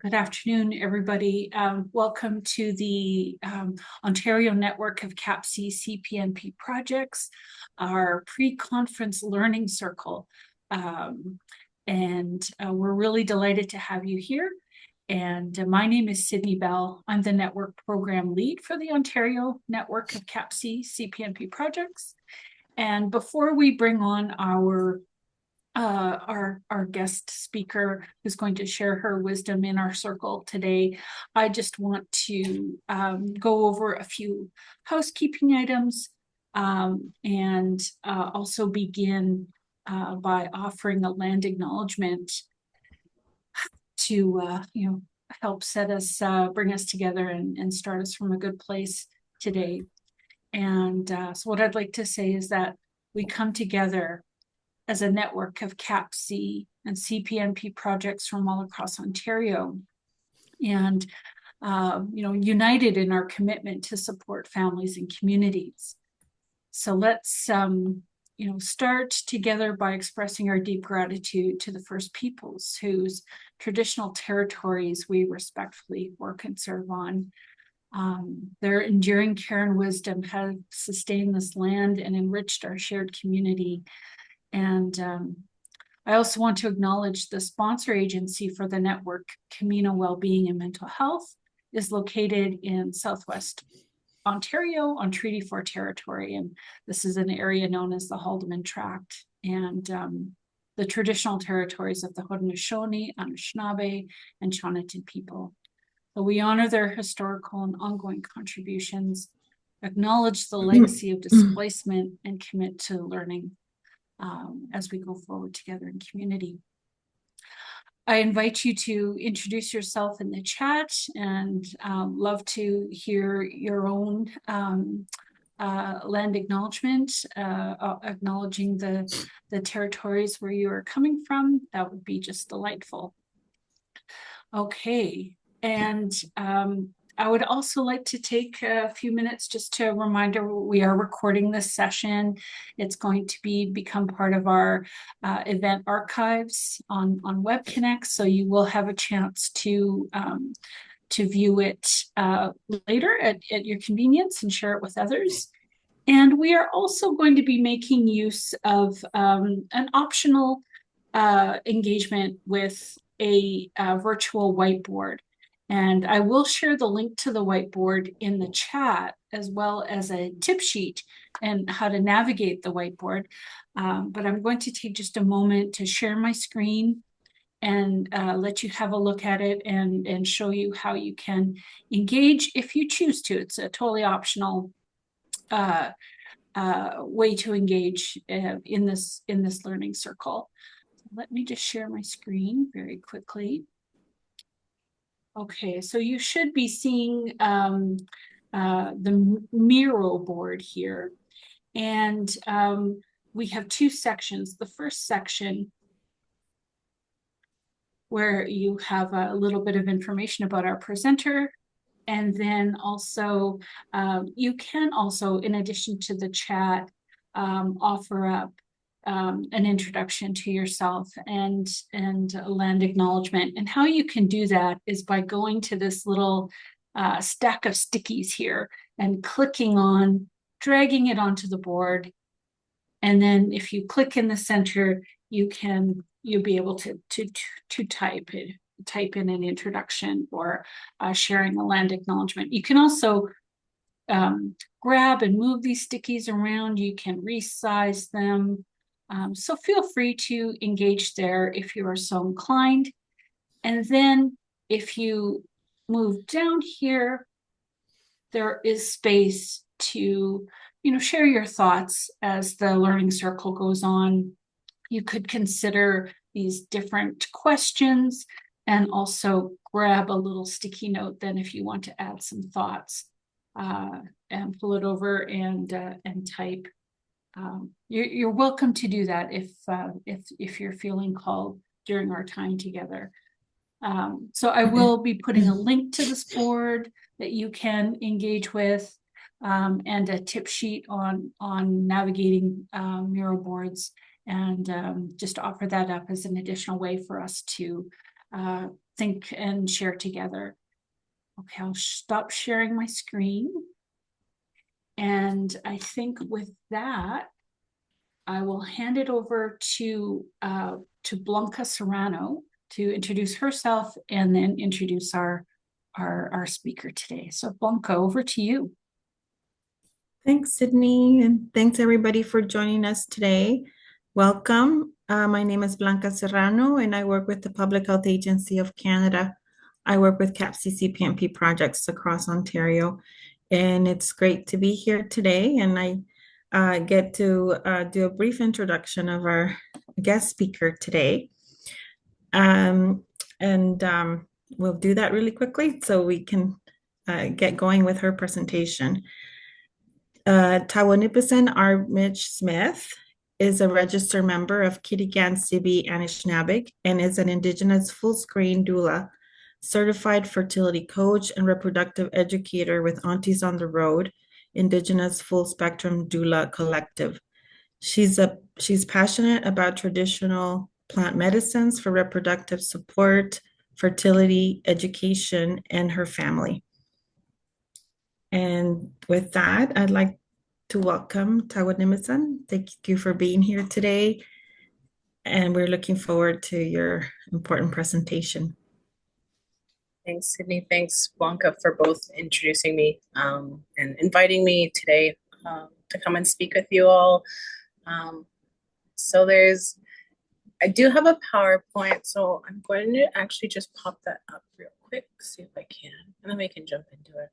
Good afternoon, everybody. Welcome to the Ontario Network of CAPC CPNP projects, our pre-conference learning circle. We're really delighted to have you here. And my name is Sydney Bell. I'm the network program lead for the Ontario Network of CAPC CPNP projects. And before we bring on our guest speaker who's going to share her wisdom in our circle today, I just want to go over a few housekeeping items and also begin by offering a land acknowledgement to help set us, bring us together and start us from a good place today. And so what I'd like to say is that we come together as a network of CAPC and CPNP projects from all across Ontario, and united in our commitment to support families and communities. So let's start together by expressing our deep gratitude to the First Peoples whose traditional territories we respectfully work and serve on. Their enduring care and wisdom have sustained this land and enriched our shared community. And I also want to acknowledge the sponsor agency for the network, Camino Wellbeing and Mental Health, is located in Southwest Ontario on Treaty 4 territory. And this is an area known as the Haldimand Tract and the traditional territories of the Haudenosaunee, Anishinaabe, and Chonitan people. So we honor their historical and ongoing contributions, acknowledge the legacy of displacement, and commit to learning as we go forward together in community. I invite you to introduce yourself in the chat and love to hear your own land acknowledgement, acknowledging the territories where you are coming from. That would be just delightful. Okay, and I would also like to take a few minutes just to remind everyone we are recording this session. It's going to become part of our event archives on WebConnect, so you will have a chance to view it later at your convenience and share it with others. And we are also going to be making use of an optional engagement with a virtual whiteboard. And I will share the link to the whiteboard in the chat, as well as a tip sheet and how to navigate the whiteboard. But I'm going to take just a moment to share my screen and let you have a look at it and show you how you can engage if you choose to. It's a totally optional way to engage in this learning circle. Let me just share my screen very quickly. Okay, so you should be seeing the Miro board here. And we have two sections. The first section, where you have a little bit of information about our presenter. And then also, you can also, in addition to the chat, offer up an introduction to yourself and a land acknowledgement. And how you can do that is by going to this little stack of stickies here and clicking on, dragging it onto the board. And then if you click in the center, you'll be able to type in an introduction or sharing a land acknowledgement. You can also grab and move these stickies around. You can resize them. So feel free to engage there if you are so inclined. And then if you move down here, there is space to, share your thoughts as the learning circle goes on. You could consider these different questions and also grab a little sticky note then if you want to add some thoughts and pull it over and type. You're welcome to do that if you're feeling called during our time together. So I will be putting a link to this board that you can engage with and a tip sheet on navigating Miro boards, and just offer that up as an additional way for us to think and share together. Okay, I'll stop sharing my screen. And I think with that, I will hand it over to Blanca Serrano to introduce herself and then introduce our speaker today. So Blanca, over to you. Thanks, Sydney, and thanks everybody for joining us today. Welcome. My name is Blanca Serrano, and I work with the Public Health Agency of Canada. I work with CAPC-CPMP projects across Ontario, and it's great to be here today. And I get to do a brief introduction of our guest speaker today. And we'll do that really quickly so we can get going with her presentation. Tagwanibisan Armitage-Smith is a registered member of Kitigan-Zibi Anishinaabe and is an Indigenous full-screen doula, certified fertility coach, and reproductive educator with Aunties on the Road, Indigenous full-spectrum doula collective. She's passionate about traditional plant medicines for reproductive support, fertility, education, and her family. And with that, I'd like to welcome Tagwanibisan. Thank you for being here today. And we're looking forward to your important presentation. Thanks, Sydney. Thanks, Blanca, for both introducing me and inviting me today to come and speak with you all. I do have a PowerPoint, so I'm going to actually just pop that up real quick, see if I can, and then we can jump into it.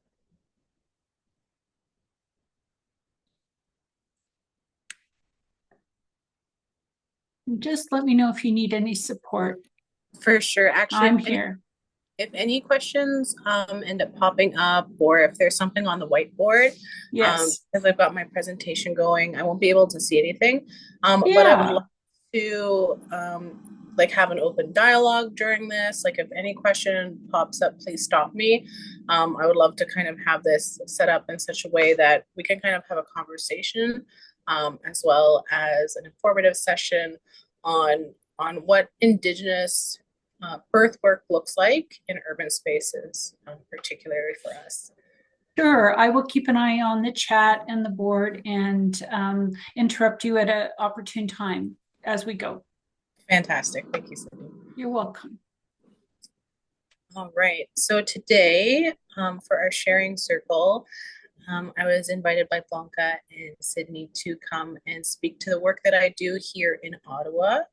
Just let me know if you need any support. For sure. Actually, I'm here. If any questions end up popping up, or if there's something on the whiteboard, yes, because I've got my presentation going, I won't be able to see anything. But I would love to have an open dialogue during this. Like, if any question pops up, please stop me. I would love to kind of have this set up in such a way that we can kind of have a conversation, as well as an informative session on what Indigenous birth work looks like in urban spaces, particularly for us. Sure, I will keep an eye on the chat and the board and interrupt you at an opportune time as we go. Fantastic. Thank you, Sydney. You're welcome. All right. So today, for our sharing circle, I was invited by Blanca and Sydney to come and speak to the work that I do here in Ottawa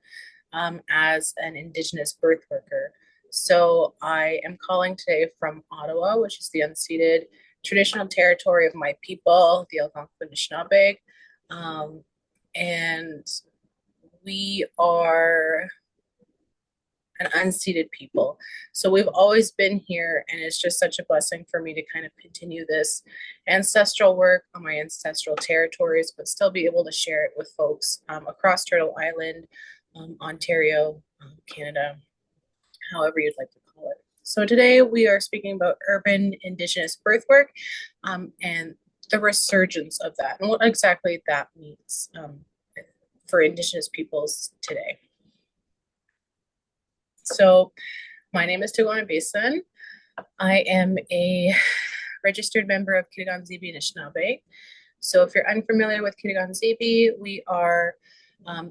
as an Indigenous birth worker. So I am calling today from Ottawa, which is the unceded traditional territory of my people, the Algonquin Anishinaabe. And we are an unceded people. So we've always been here, and it's just such a blessing for me to kind of continue this ancestral work on my ancestral territories, but still be able to share it with folks across Turtle Island, Ontario, Canada, however you'd like to call it. So today we are speaking about urban Indigenous birth work and the resurgence of that and what exactly that means for Indigenous peoples today. So my name is Tagwanibisan. I am a registered member of Kitigan-Zibi Anishinaabe. So if you're unfamiliar with Kitigan-Zibi, we are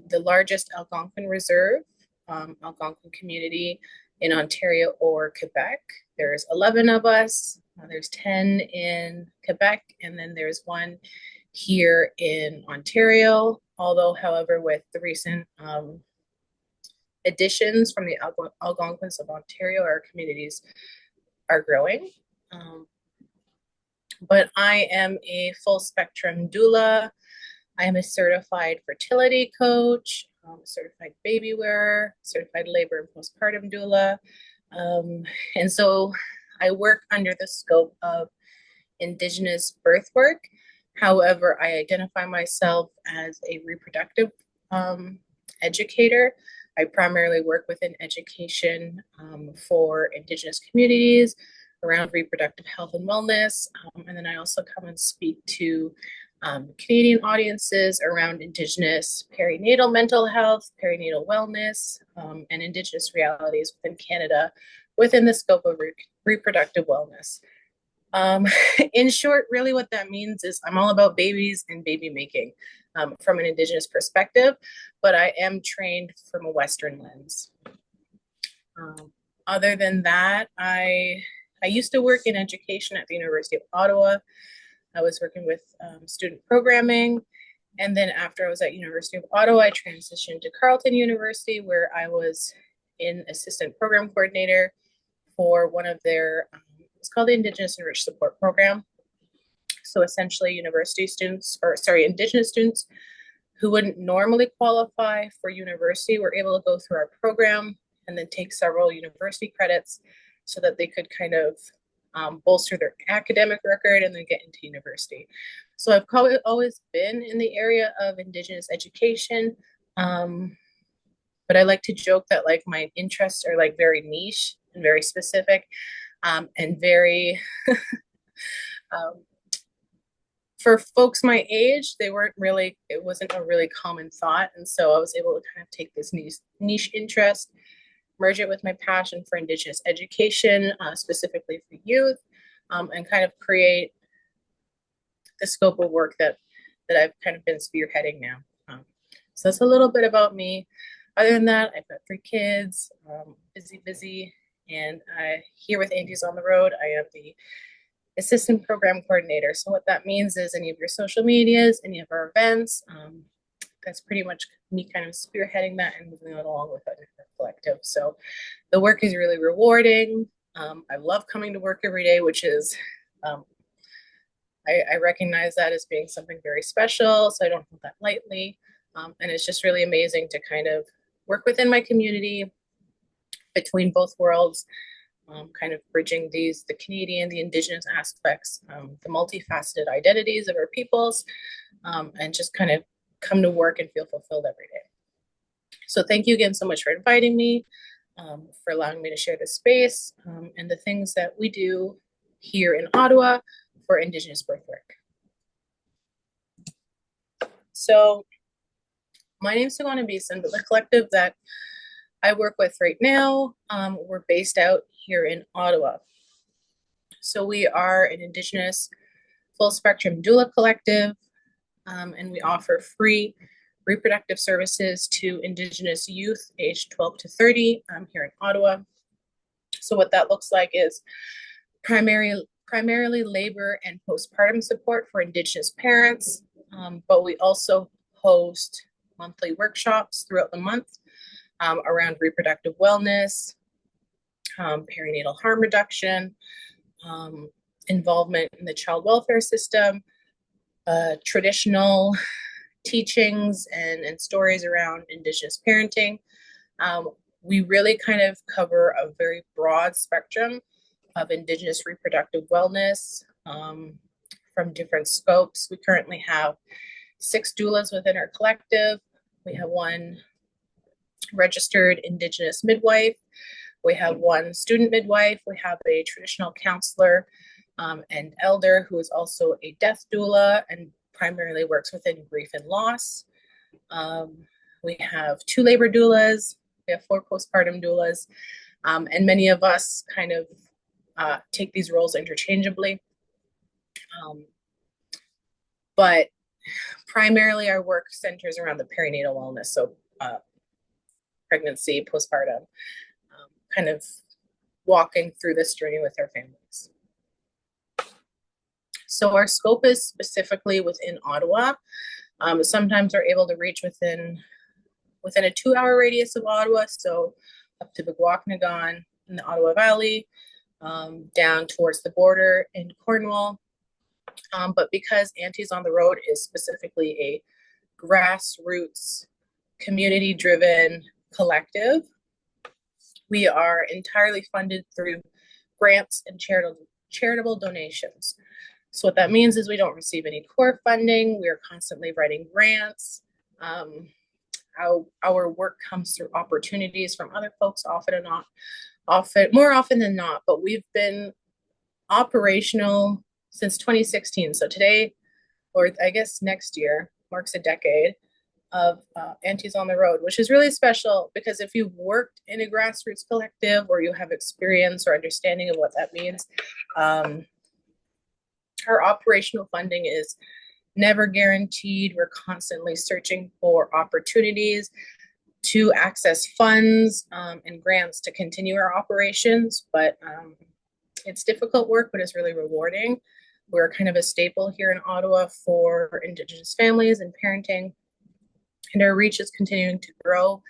the largest Algonquin reserve, Algonquin community in Ontario or Quebec. There's 11 of us. There's 10 in Quebec, and then there's one here in Ontario. Although, however, with the recent additions from the Algonquins of Ontario, our communities are growing. But I am a full spectrum doula. I am a certified fertility coach, certified baby wearer, certified labor and postpartum doula. And so I work under the scope of Indigenous birth work. However, I identify myself as a reproductive educator. I primarily work within education for Indigenous communities around reproductive health and wellness. And then I also come and speak to Canadian audiences around Indigenous perinatal mental health, perinatal wellness, and Indigenous realities within Canada within the scope of reproductive wellness. In short, really what that means is I'm all about babies and baby making from an Indigenous perspective, but I am trained from a Western lens. Other than that, I used to work in education at the University of Ottawa. I was working with student programming. And then after I was at University of Ottawa, I transitioned to Carleton University, where I was an assistant program coordinator for one of their, it's called the Indigenous Enriched Support Program. So essentially university students, or sorry, Indigenous students who wouldn't normally qualify for university were able to go through our program and then take several university credits so that they could kind of bolster their academic record and then get into university. So I've probably always been in the area of Indigenous education, but I like to joke that like my interests are like very niche and very specific, and very for folks my age, they weren't really, it wasn't a really common thought. And so I was able to kind of take this niche interest, merge it with my passion for Indigenous education, specifically for youth, and kind of create the scope of work that I've kind of been spearheading now. So that's a little bit about me. Other than that, I've got 3 kids, busy, and here with Aunties on the Road, I am the assistant program coordinator. So what that means is any of your social medias, any of our events, that's pretty much me kind of spearheading that and moving it along with our collective. So the work is really rewarding. I love coming to work every day, which is, I recognize that as being something very special. So I don't hold that lightly. And it's just really amazing to kind of work within my community between both worlds, kind of bridging the Canadian, the Indigenous aspects, the multifaceted identities of our peoples, and just kind of come to work and feel fulfilled every day. So thank you again so much for inviting me, for allowing me to share this space, and the things that we do here in Ottawa for Indigenous birth work. So my name is Tagwanibisan, but the collective that I work with right now, we're based out here in Ottawa. So we are an Indigenous full spectrum doula collective, and we offer free reproductive services to Indigenous youth aged 12 to 30 here in Ottawa. So what that looks like is primarily labor and postpartum support for Indigenous parents, but we also host monthly workshops throughout the month around reproductive wellness, perinatal harm reduction, involvement in the child welfare system, traditional teachings and stories around Indigenous parenting. We really kind of cover a very broad spectrum of Indigenous reproductive wellness from different scopes. We currently have 6 doulas within our collective. We have 1 registered Indigenous midwife. We have 1 student midwife. We have a traditional counselor and elder who is also a death doula and primarily works within grief and loss. We have 2 labor doulas. We have 4 postpartum doulas. And many of us kind of take these roles interchangeably. But primarily our work centers around the perinatal wellness. So pregnancy, postpartum, kind of walking through this journey with our families. So our scope is specifically within Ottawa. Sometimes we're able to reach within a 2-hour radius of Ottawa, so up to the Guacnagon in the Ottawa Valley, down towards the border in Cornwall. But because Aunties on the Road is specifically a grassroots, community-driven collective, we are entirely funded through grants and charitable donations. So what that means is we don't receive any core funding. We are constantly writing grants. Our work comes through opportunities from other folks more often than not, but we've been operational since 2016. So today or I guess next year, marks a decade of Aunties on the Road, which is really special because if you've worked in a grassroots collective or you have experience or understanding of what that means, our operational funding is never guaranteed. We're constantly searching for opportunities to access funds and grants to continue our operations, but it's difficult work, but it's really rewarding. We're kind of a staple here in Ottawa for Indigenous families and parenting, and our reach is continuing to grow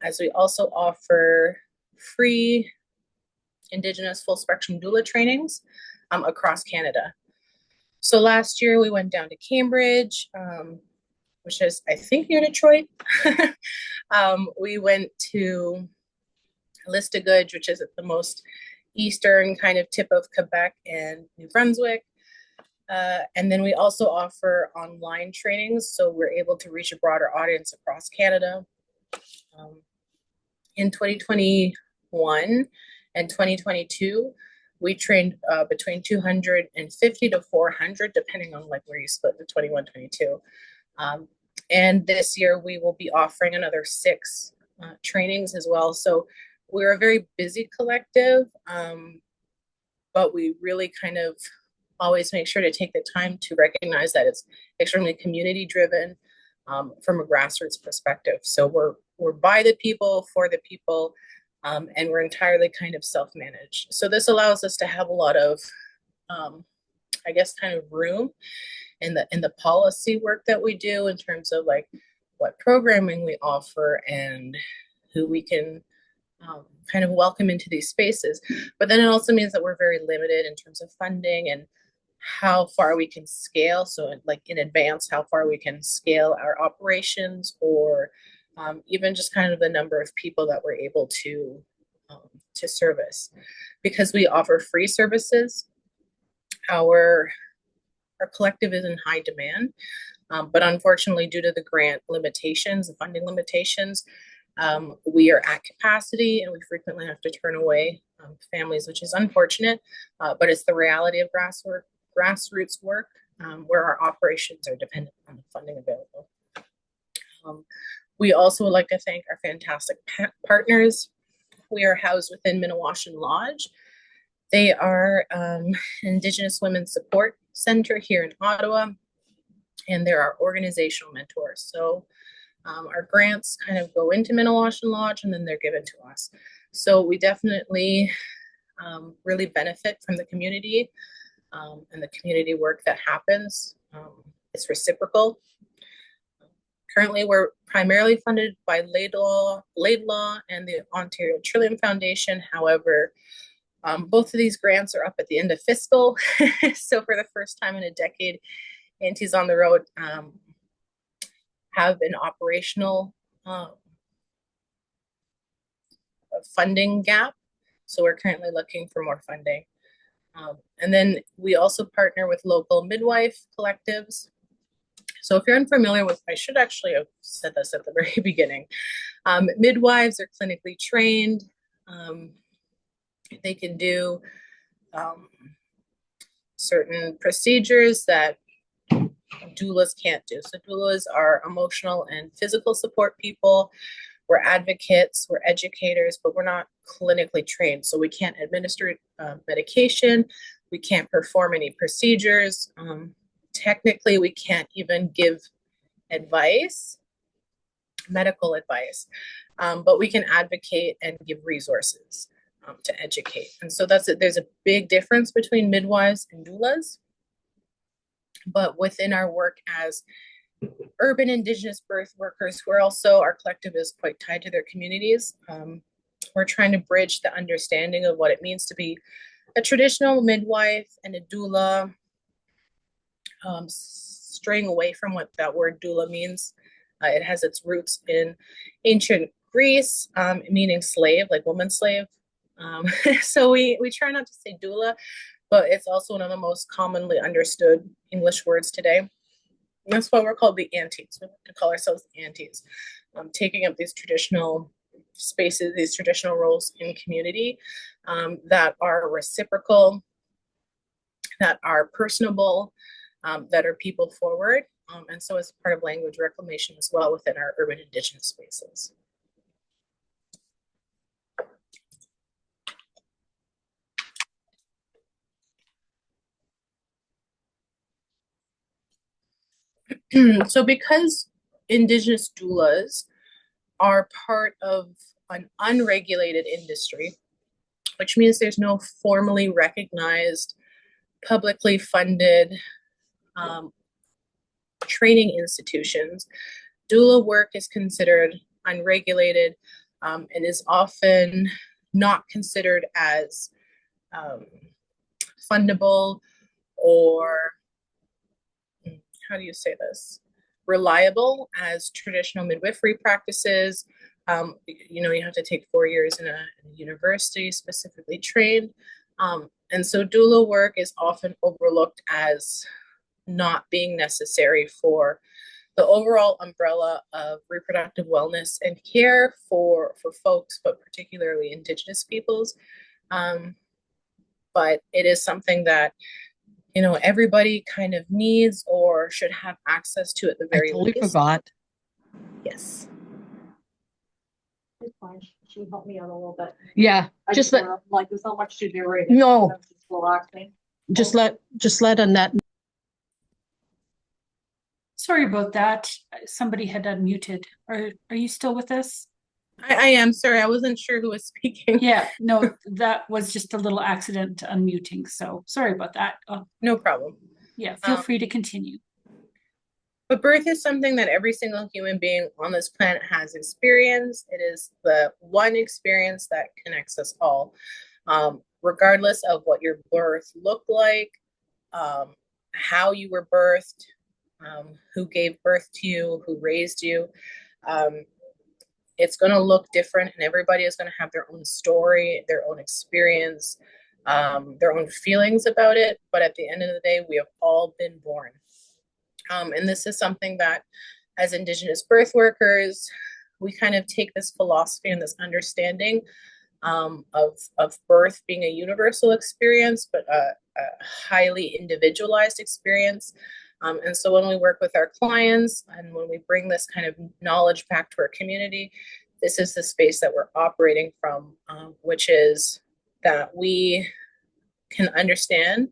as we also offer free Indigenous full spectrum doula trainings across Canada. So last year we went down to Cambridge, which is, I think, near Detroit. We went to Listigouge, which is at the most eastern kind of tip of Quebec and New Brunswick. And then we also offer online trainings, so we're able to reach a broader audience across Canada. In 2021 and 2022, we trained between 250 to 400, depending on like where you split the 21, 22. And this year we will be offering another 6 trainings as well. So we're a very busy collective, but we really kind of always make sure to take the time to recognize that it's extremely community driven from a grassroots perspective. So we're by the people, for the people, and we're entirely kind of self-managed. So this allows us to have a lot of, I guess, kind of room in the policy work that we do in terms of like what programming we offer and who we can kind of welcome into these spaces. But then it also means that we're very limited in terms of funding and how far we can scale. So like in advance, how far we can scale our operations, or even just kind of the number of people that we're able to service. Because we offer free services, our collective is in high demand, but unfortunately, due to the grant limitations, the funding limitations, we are at capacity and we frequently have to turn away families, which is unfortunate, but it's the reality of grassroots work where our operations are dependent on the funding available. We also would like to thank our fantastic partners. We are housed within Minawashan Lodge. They are an Indigenous Women's Support Center here in Ottawa, and they're our organizational mentors. So our grants kind of go into Minawashan Lodge and then they're given to us. So we definitely really benefit from the community and the community work that happens. It's reciprocal. Currently, we're primarily funded by Laidlaw and the Ontario Trillium Foundation. However, both of these grants are up at the end of fiscal. So for the first time in a decade, Aunties on the Road have an operational funding gap. So we're currently looking for more funding. And then we also partner with local midwife collectives. So if you're unfamiliar with, I should actually have said this at the very beginning. Midwives are clinically trained. They can do certain procedures that doulas can't do. So doulas are emotional and physical support people. We're advocates, we're educators, but we're not clinically trained. So we can't administer medication. We can't perform any procedures. Technically, we can't even give advice, medical advice, but we can advocate and give resources to educate. And so there's a big difference between midwives and doulas. But within our work as urban Indigenous birth workers, who are also, our collective is quite tied to their communities. We're trying to bridge the understanding of what it means to be a traditional midwife and a doula, straying away from what that word doula means. It has its roots in ancient Greece, meaning slave, like woman slave. So we try not to say doula, but it's also one of the most commonly understood English words today. And that's why we're called the aunties. We like to call ourselves the aunties, taking up these traditional spaces, these traditional roles in community that are reciprocal, that are personable, that are people forward. And so it's part of language reclamation as well within our urban Indigenous spaces. So because Indigenous doulas are part of an unregulated industry, which means there's no formally recognized, publicly funded training institutions, doula work is considered unregulated and is often not considered as fundable or, how do you say this, reliable as traditional midwifery practices. You have to take 4 years in a university specifically trained. And so doula work is often overlooked as not being necessary for the overall umbrella of reproductive wellness and care for folks, but particularly Indigenous peoples. But it is something that everybody kind of needs or should have access to at the very totally least. Forgot. Yes. It's fine. She helped me out a little bit. Yeah, just let like there's not much to do right No. now. Just relaxing. just let Annette. Sorry about that. Somebody had unmuted. Are you still with us? I am. Sorry, I wasn't sure who was speaking. Yeah, no, that was just a little accident unmuting. So sorry about that. No problem. Yeah, feel free to continue. But birth is something that every single human being on this planet has experienced. It is the one experience that connects us all, regardless of what your birth looked like, how you were birthed, who gave birth to you, who raised you. It's going to look different, and everybody is going to have their own story, their own experience, their own feelings about it. But at the end of the day, we have all been born. And this is something that, as Indigenous birth workers, we kind of take this philosophy and this understanding of birth being a universal experience, but a highly individualized experience. And so when we work with our clients and when we bring this kind of knowledge back to our community, this is the space that we're operating from, which is that we can understand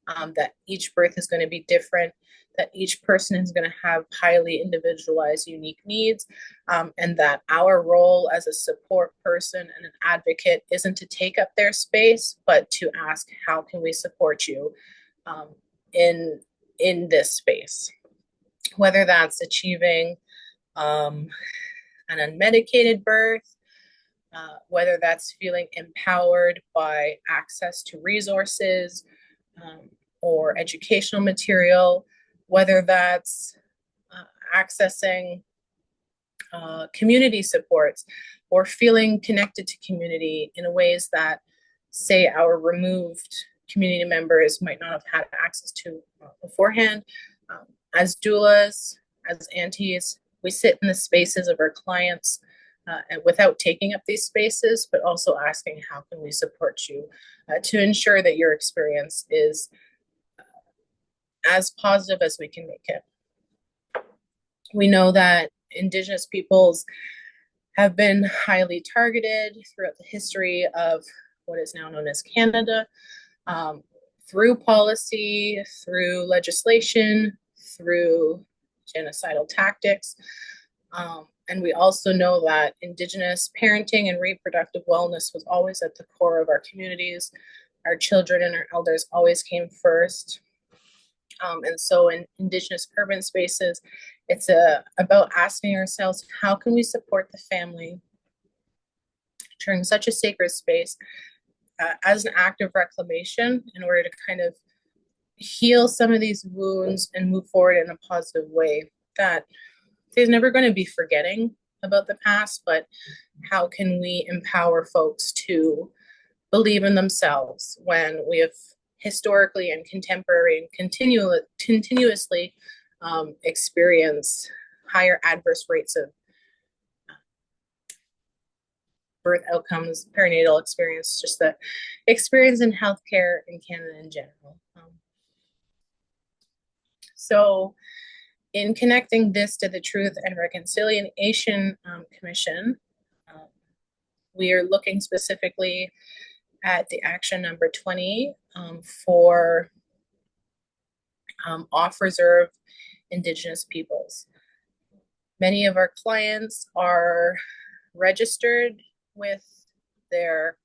that each birth is going to be different, that each person is going to have highly individualized, unique needs, and that our role as a support person and an advocate isn't to take up their space, but to ask, how can we support you in this space? Whether that's achieving an unmedicated birth, whether that's feeling empowered by access to resources or educational material, whether that's accessing community supports or feeling connected to community in ways that, say, our removed community members might not have had access to beforehand. As doulas, as aunties, we sit in the spaces of our clients and without taking up these spaces, but also asking, how can we support you to ensure that your experience is as positive as we can make it. We know that Indigenous peoples have been highly targeted throughout the history of what is now known as Canada, through policy, through legislation, through genocidal tactics. And we also know that Indigenous parenting and reproductive wellness was always at the core of our communities. Our children and our elders always came first. And so in Indigenous urban spaces, it's about asking ourselves, how can we support the family during such a sacred space as an act of reclamation in order to kind of heal some of these wounds and move forward in a positive way? That there's never going to be forgetting about the past, but how can we empower folks to believe in themselves when we have historically and contemporary and continuously experience higher adverse rates of birth outcomes, perinatal experience, just the experience in healthcare in Canada in general. So in connecting this to the Truth and Reconciliation Commission, we are looking specifically at the action number 20 for off-reserve Indigenous peoples. Many of our clients are registered with their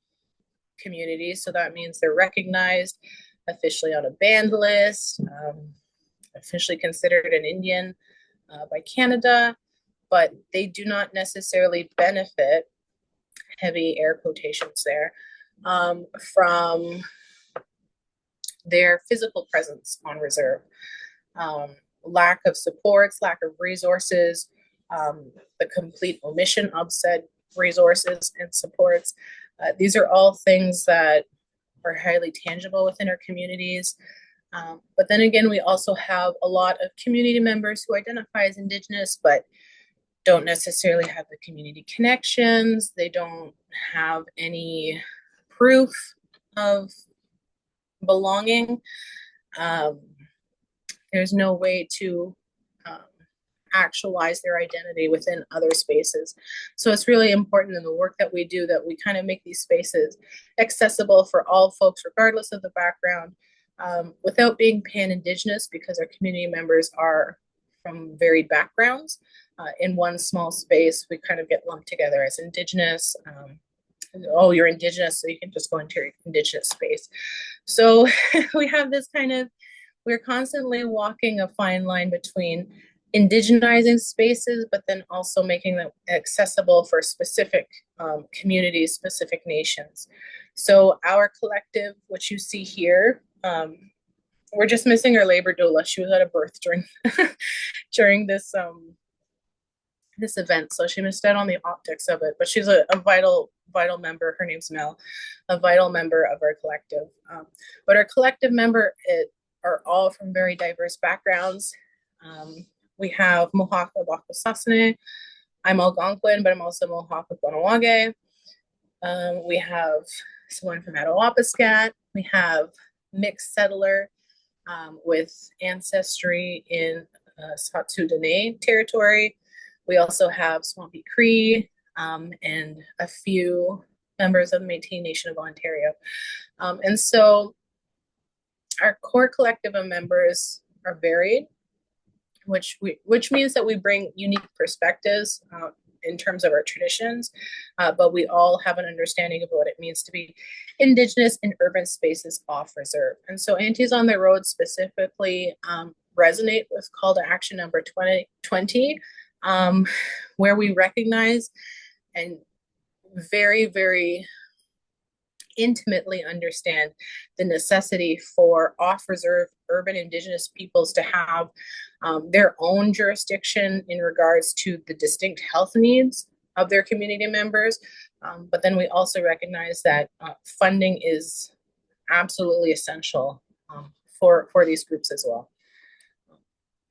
communities, so that means they're recognized officially on a banned list, officially considered an Indian by Canada, but they do not necessarily benefit, heavy air quotations there, from their physical presence on reserve. Lack of supports, lack of resources, the complete omission of said resources and supports. These are all things that are highly tangible within our communities. But then again, we also have a lot of community members who identify as Indigenous, but don't necessarily have the community connections. They don't have any proof of belonging. There's no way to actualize their identity within other spaces. So it's really important in the work that we do that we kind of make these spaces accessible for all folks, regardless of the background, without being pan-Indigenous, because our community members are from varied backgrounds. In one small space, we kind of get lumped together as Indigenous. Oh, you're Indigenous, so you can just go into your Indigenous space. So we have this kind of, we're constantly walking a fine line between indigenizing spaces, but then also making them accessible for specific communities, specific nations. So our collective, which you see here, we're just missing our labor doula. She was at a birth during this this event, so she missed out on the optics of it, but she's a vital member. Her name's Mel, a vital member of our collective. But our collective member are all from very diverse backgrounds. We have Mohawk of Akwesasne. I'm Algonquin, but I'm also Mohawk of Guanawage. We have someone from Attawapiskat. We have mixed settler with ancestry in Sault Dene territory. We also have Swampy Cree and a few members of the Métis Nation of Ontario. And so our core collective of members are varied, which means that we bring unique perspectives in terms of our traditions, but we all have an understanding of what it means to be Indigenous in urban spaces off reserve. And so Aunties on the Road specifically resonate with call to action number 2020, where we recognize and very, very intimately understand the necessity for off-reserve urban Indigenous peoples to have their own jurisdiction in regards to the distinct health needs of their community members. But then we also recognize that funding is absolutely essential for these groups as well.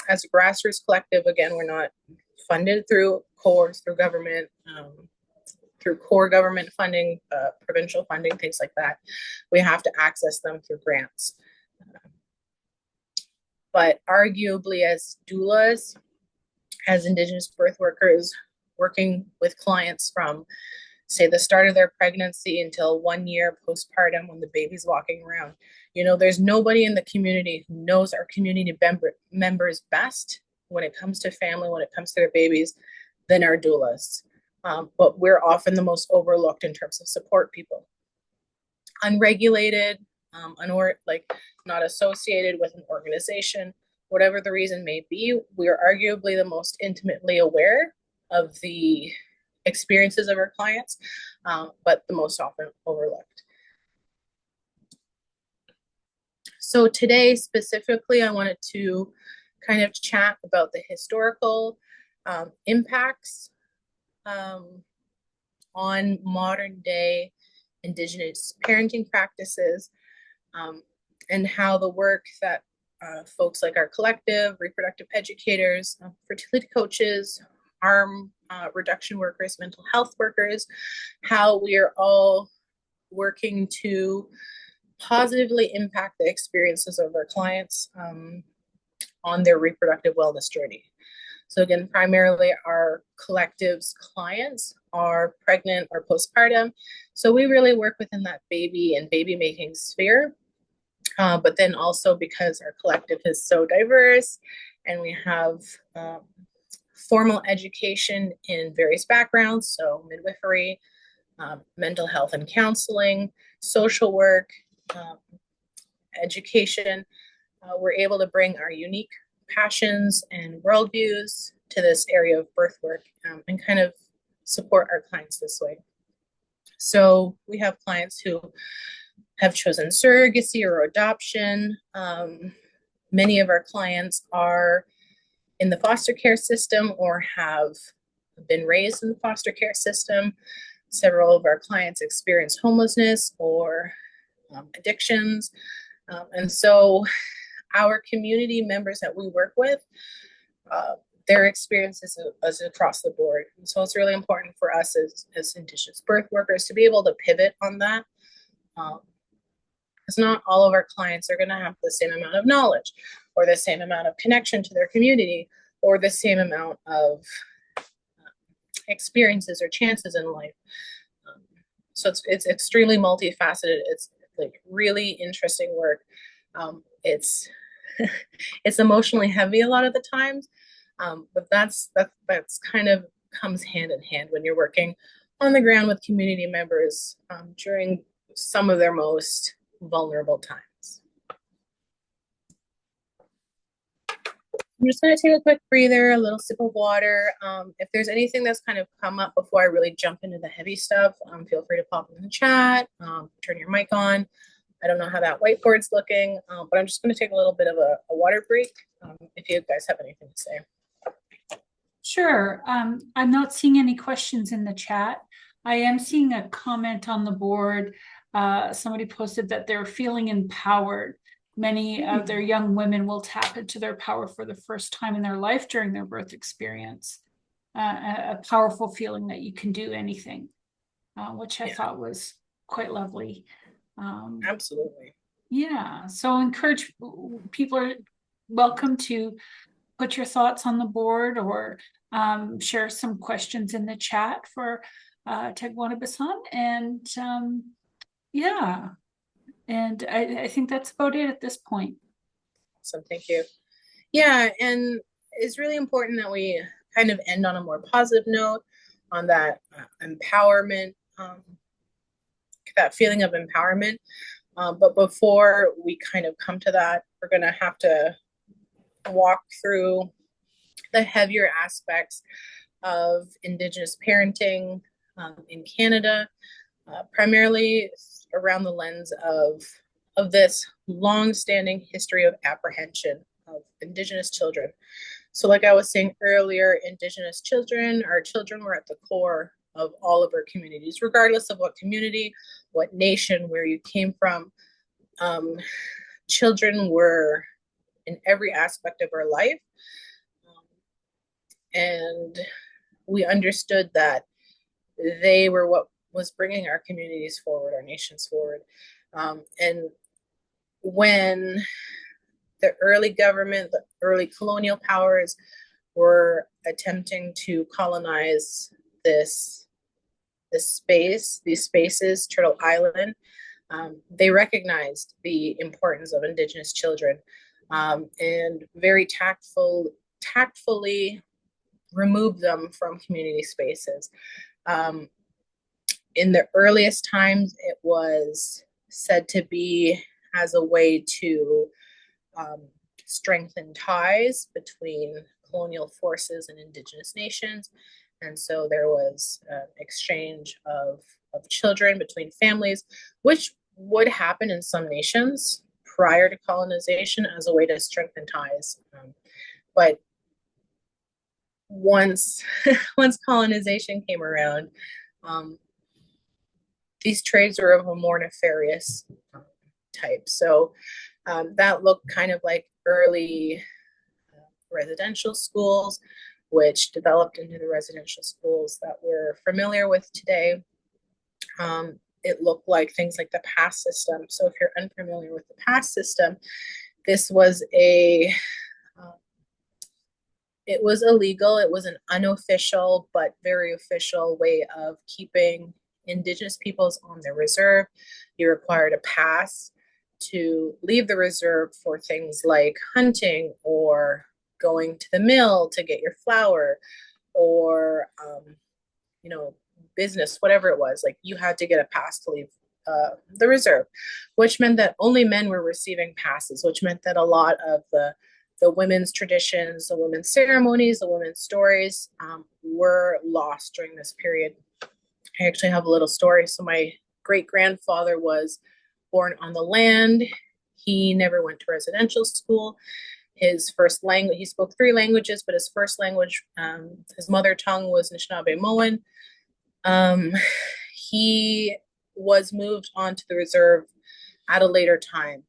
As a grassroots collective, again, we're not funded through CORE, through government, through core government funding, provincial funding, things like that. We have to access them through grants. But arguably as doulas, as Indigenous birth workers, working with clients from, say, the start of their pregnancy until 1 year postpartum when the baby's walking around, you know, there's nobody in the community who knows our community members best when it comes to family, when it comes to their babies, than our doulas. But we're often the most overlooked in terms of support people. Unregulated, not associated with an organization, whatever the reason may be, we are arguably the most intimately aware of the experiences of our clients, but the most often overlooked. So today specifically, I wanted to kind of chat about the historical impacts on modern day Indigenous parenting practices, and how the work that folks like our collective, reproductive educators, fertility coaches, harm reduction workers, mental health workers, how we are all working to positively impact the experiences of our clients on their reproductive wellness journey. So again, primarily our collective's clients are pregnant or postpartum. So we really work within that baby and baby making sphere. But then also because our collective is so diverse and we have formal education in various backgrounds, so midwifery, mental health and counseling, social work, education, we're able to bring our unique passions and worldviews to this area of birth work and kind of support our clients this way. So we have clients who have chosen surrogacy or adoption. Many of our clients are in the foster care system or have been raised in the foster care system. Several of our clients experience homelessness or addictions. And so our community members that we work with, their experiences is across the board. And so it's really important for us as Indigenous birth workers to be able to pivot on that. Because not all of our clients are going to have the same amount of knowledge or the same amount of connection to their community or the same amount of experiences or chances in life. So it's extremely multifaceted. It's like really interesting work. It's it's emotionally heavy a lot of the times, but that's kind of comes hand in hand when you're working on the ground with community members during some of their most vulnerable times. I'm just going to take a quick breather, a little sip of water. If there's anything that's kind of come up before I really jump into the heavy stuff, feel free to pop in the chat, turn your mic on. I don't know how that whiteboard's looking, but I'm just going to take a little bit of a water break if you guys have anything to say. Sure. I'm not seeing any questions in the chat. I am seeing a comment on the board. Somebody posted that they're feeling empowered. Many of their young women will tap into their power for the first time in their life during their birth experience. A powerful feeling that you can do anything, which I thought was quite lovely. Absolutely. Yeah, so encourage people are welcome to put your thoughts on the board or share some questions in the chat for Tagwanibisan. And yeah, and I think that's about it at this point. Awesome, thank you. Yeah, and it's really important that we kind of end on a more positive note on that empowerment, that feeling of empowerment. But before we kind of come to that, we're going to have to walk through the heavier aspects of Indigenous parenting in Canada, primarily around the lens of this long-standing history of apprehension of Indigenous children. So like I was saying earlier, Indigenous children, our children were at the core of all of our communities, regardless of what community, what nation, where you came from. Children were in every aspect of our life. And we understood that they were what was bringing our communities forward, our nations forward. And when the early government, the early colonial powers were attempting to colonize this space, these spaces, Turtle Island, they recognized the importance of Indigenous children and very tactfully removed them from community spaces. In the earliest times, it was said to be as a way to strengthen ties between colonial forces and Indigenous nations. And so there was an exchange of children between families, which would happen in some nations prior to colonization as a way to strengthen ties. But once colonization came around, these trades were of a more nefarious type. So that looked kind of like early residential schools, which developed into the residential schools that we're familiar with today. It looked like things like the pass system. So if you're unfamiliar with the pass system, this was a it was illegal. It was an unofficial but very official way of keeping Indigenous peoples on their reserve. You required a pass to leave the reserve for things like hunting or going to the mill to get your flour or, you know, business, whatever it was. Like you had to get a pass to leave the reserve, which meant that only men were receiving passes, which meant that a lot of the women's traditions, the women's ceremonies, the women's stories were lost during this period. I actually have a little story. So my great grandfather was born on the land. He never went to residential school. His first language, he spoke 3 languages, but his first language, his mother tongue was Anishinaabe-Moan. He was moved onto the reserve at a later time.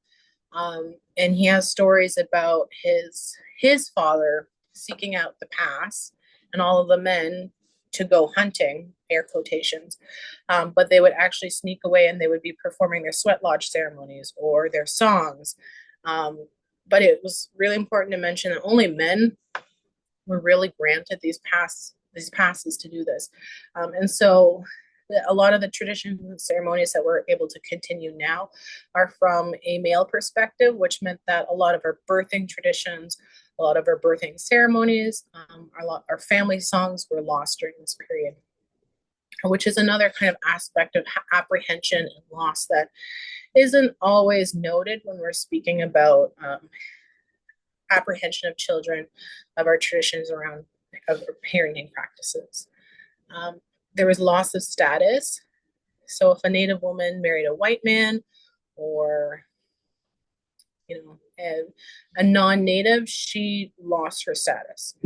And he has stories about his father seeking out the pass and all of the men to go hunting, air quotations, but they would actually sneak away and they would be performing their sweat lodge ceremonies or their songs. But it was really important to mention that only men were really granted these passes to do this. And so a lot of the traditions and ceremonies that we're able to continue now are from a male perspective, which meant that a lot of our birthing traditions, a lot of our birthing ceremonies, our family songs were lost during this period, which is another kind of aspect of apprehension and loss that isn't always noted when we're speaking about apprehension of children, of our traditions around of parenting practices. There was loss of status. So if a Native woman married a white man or, you know, a non-Native, she lost her status.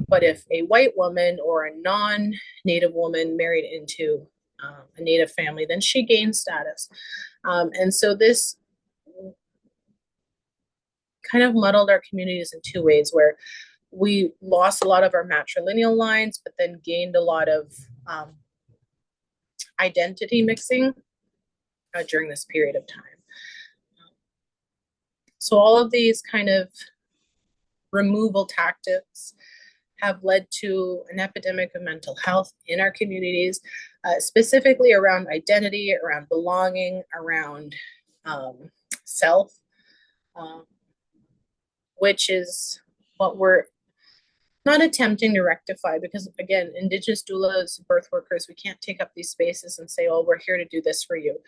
But if a white woman or a non-Native woman married into a Native family, then she gained status. And so this kind of muddled our communities in 2 ways, where we lost a lot of our matrilineal lines, but then gained a lot of identity mixing during this period of time. So all of these kind of removal tactics have led to an epidemic of mental health in our communities, specifically around identity, around belonging, around self, which is what we're not attempting to rectify, because again, Indigenous doulas, birth workers, we can't take up these spaces and say, oh, we're here to do this for you.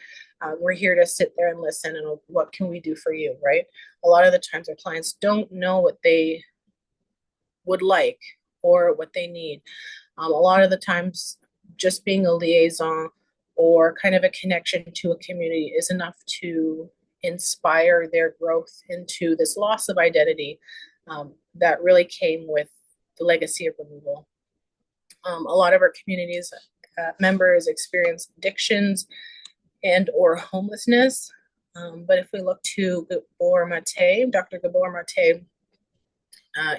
We're here to sit there and listen, and what can we do for you, right? A lot of the times our clients don't know what they would like or what they need. A lot of the times just being a liaison or kind of a connection to a community is enough to inspire their growth into this loss of identity that really came with the legacy of removal. A lot of our communities members experience addictions and or homelessness. But if we look to Gabor Mate, Dr. Gabor Mate,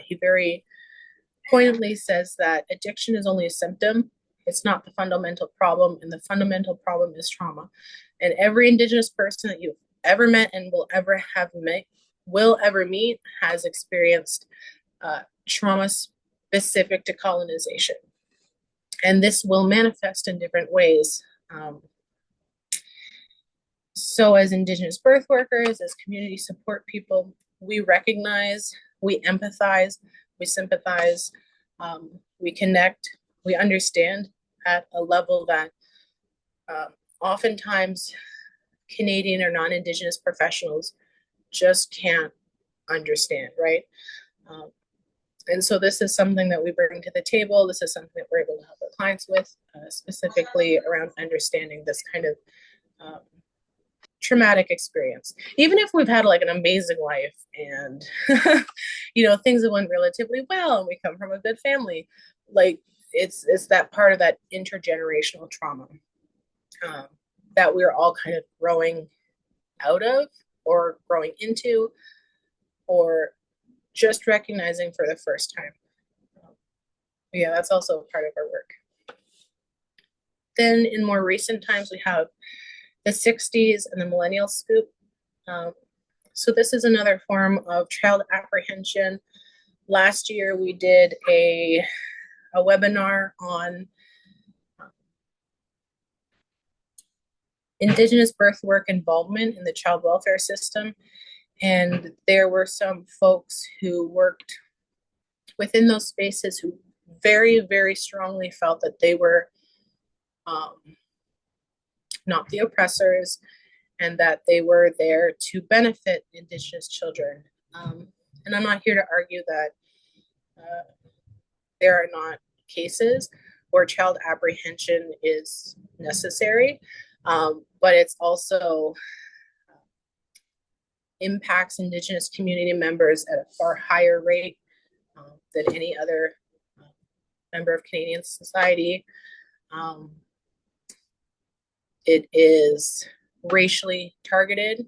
he very pointedly says that addiction is only a symptom. It's not the fundamental problem, and the fundamental problem is trauma. And every Indigenous person that you've ever met and will ever meet has experienced trauma specific to colonization. And this will manifest in different ways. So as Indigenous birth workers, as community support people, we recognize, we empathize, we sympathize, we connect, we understand at a level that oftentimes Canadian or non-Indigenous professionals just can't understand, right? And so this is something that we bring to the table. This is something that we're able to help our clients with, specifically around understanding this kind of traumatic experience. Even if we've had like an amazing life and, you know, things that went relatively well and we come from a good family, like it's that part of that intergenerational trauma that we're all kind of growing out of or growing into or just recognizing for the first time. Yeah, that's also part of our work. Then in more recent times, we have the 60s and the millennial scoop. So this is another form of child apprehension last year we did a webinar on Indigenous birth work involvement in the child welfare system. And there were some folks who worked within those spaces who very, very strongly felt that they were not the oppressors and that they were there to benefit Indigenous children. And I'm not here to argue that there are not cases where child apprehension is necessary, but it's also impacts Indigenous community members at a far higher rate than any other member of Canadian society. It is racially targeted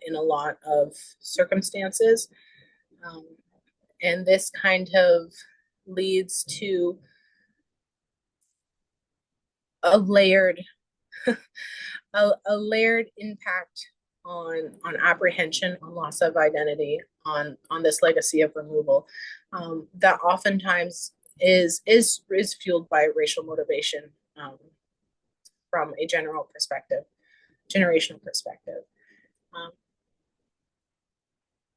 in a lot of circumstances. And this kind of leads to a layered impact on apprehension, on loss of identity, on this legacy of removal that oftentimes is fueled by racial motivation from a generational perspective.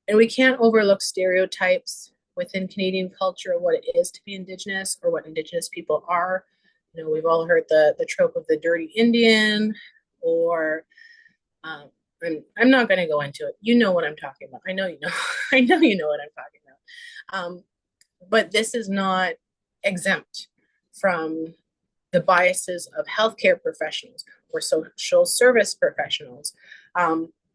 And we can't overlook stereotypes within Canadian culture of what it is to be Indigenous or what Indigenous people are. You know, we've all heard the trope of the dirty Indian, or I'm not going to go into it. You know what I'm talking about. I know you know. I know you know what I'm talking about. But this is not exempt from the biases of healthcare professionals or social service professionals,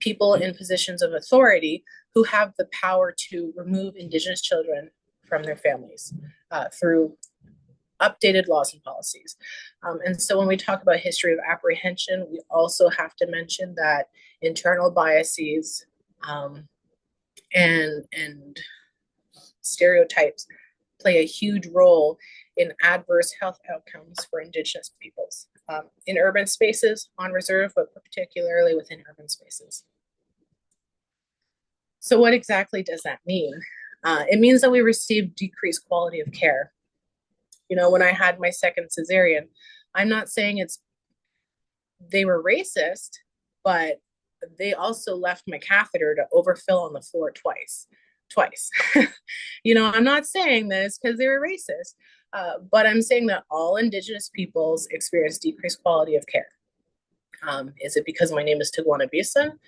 people in positions of authority who have the power to remove Indigenous children from their families through updated laws and policies. And so when we talk about history of apprehension, we also have to mention that internal biases and stereotypes play a huge role in adverse health outcomes for Indigenous peoples in urban spaces, on reserve, but particularly within urban spaces. So what exactly does that mean? It means that we receive decreased quality of care. You know, when I had my second cesarean, I'm not saying they were racist, but they also left my catheter to overfill on the floor twice. You know, I'm not saying this because they were racist, but I'm saying that all Indigenous peoples experience decreased quality of care. Is it because my name is Tagwanibisan?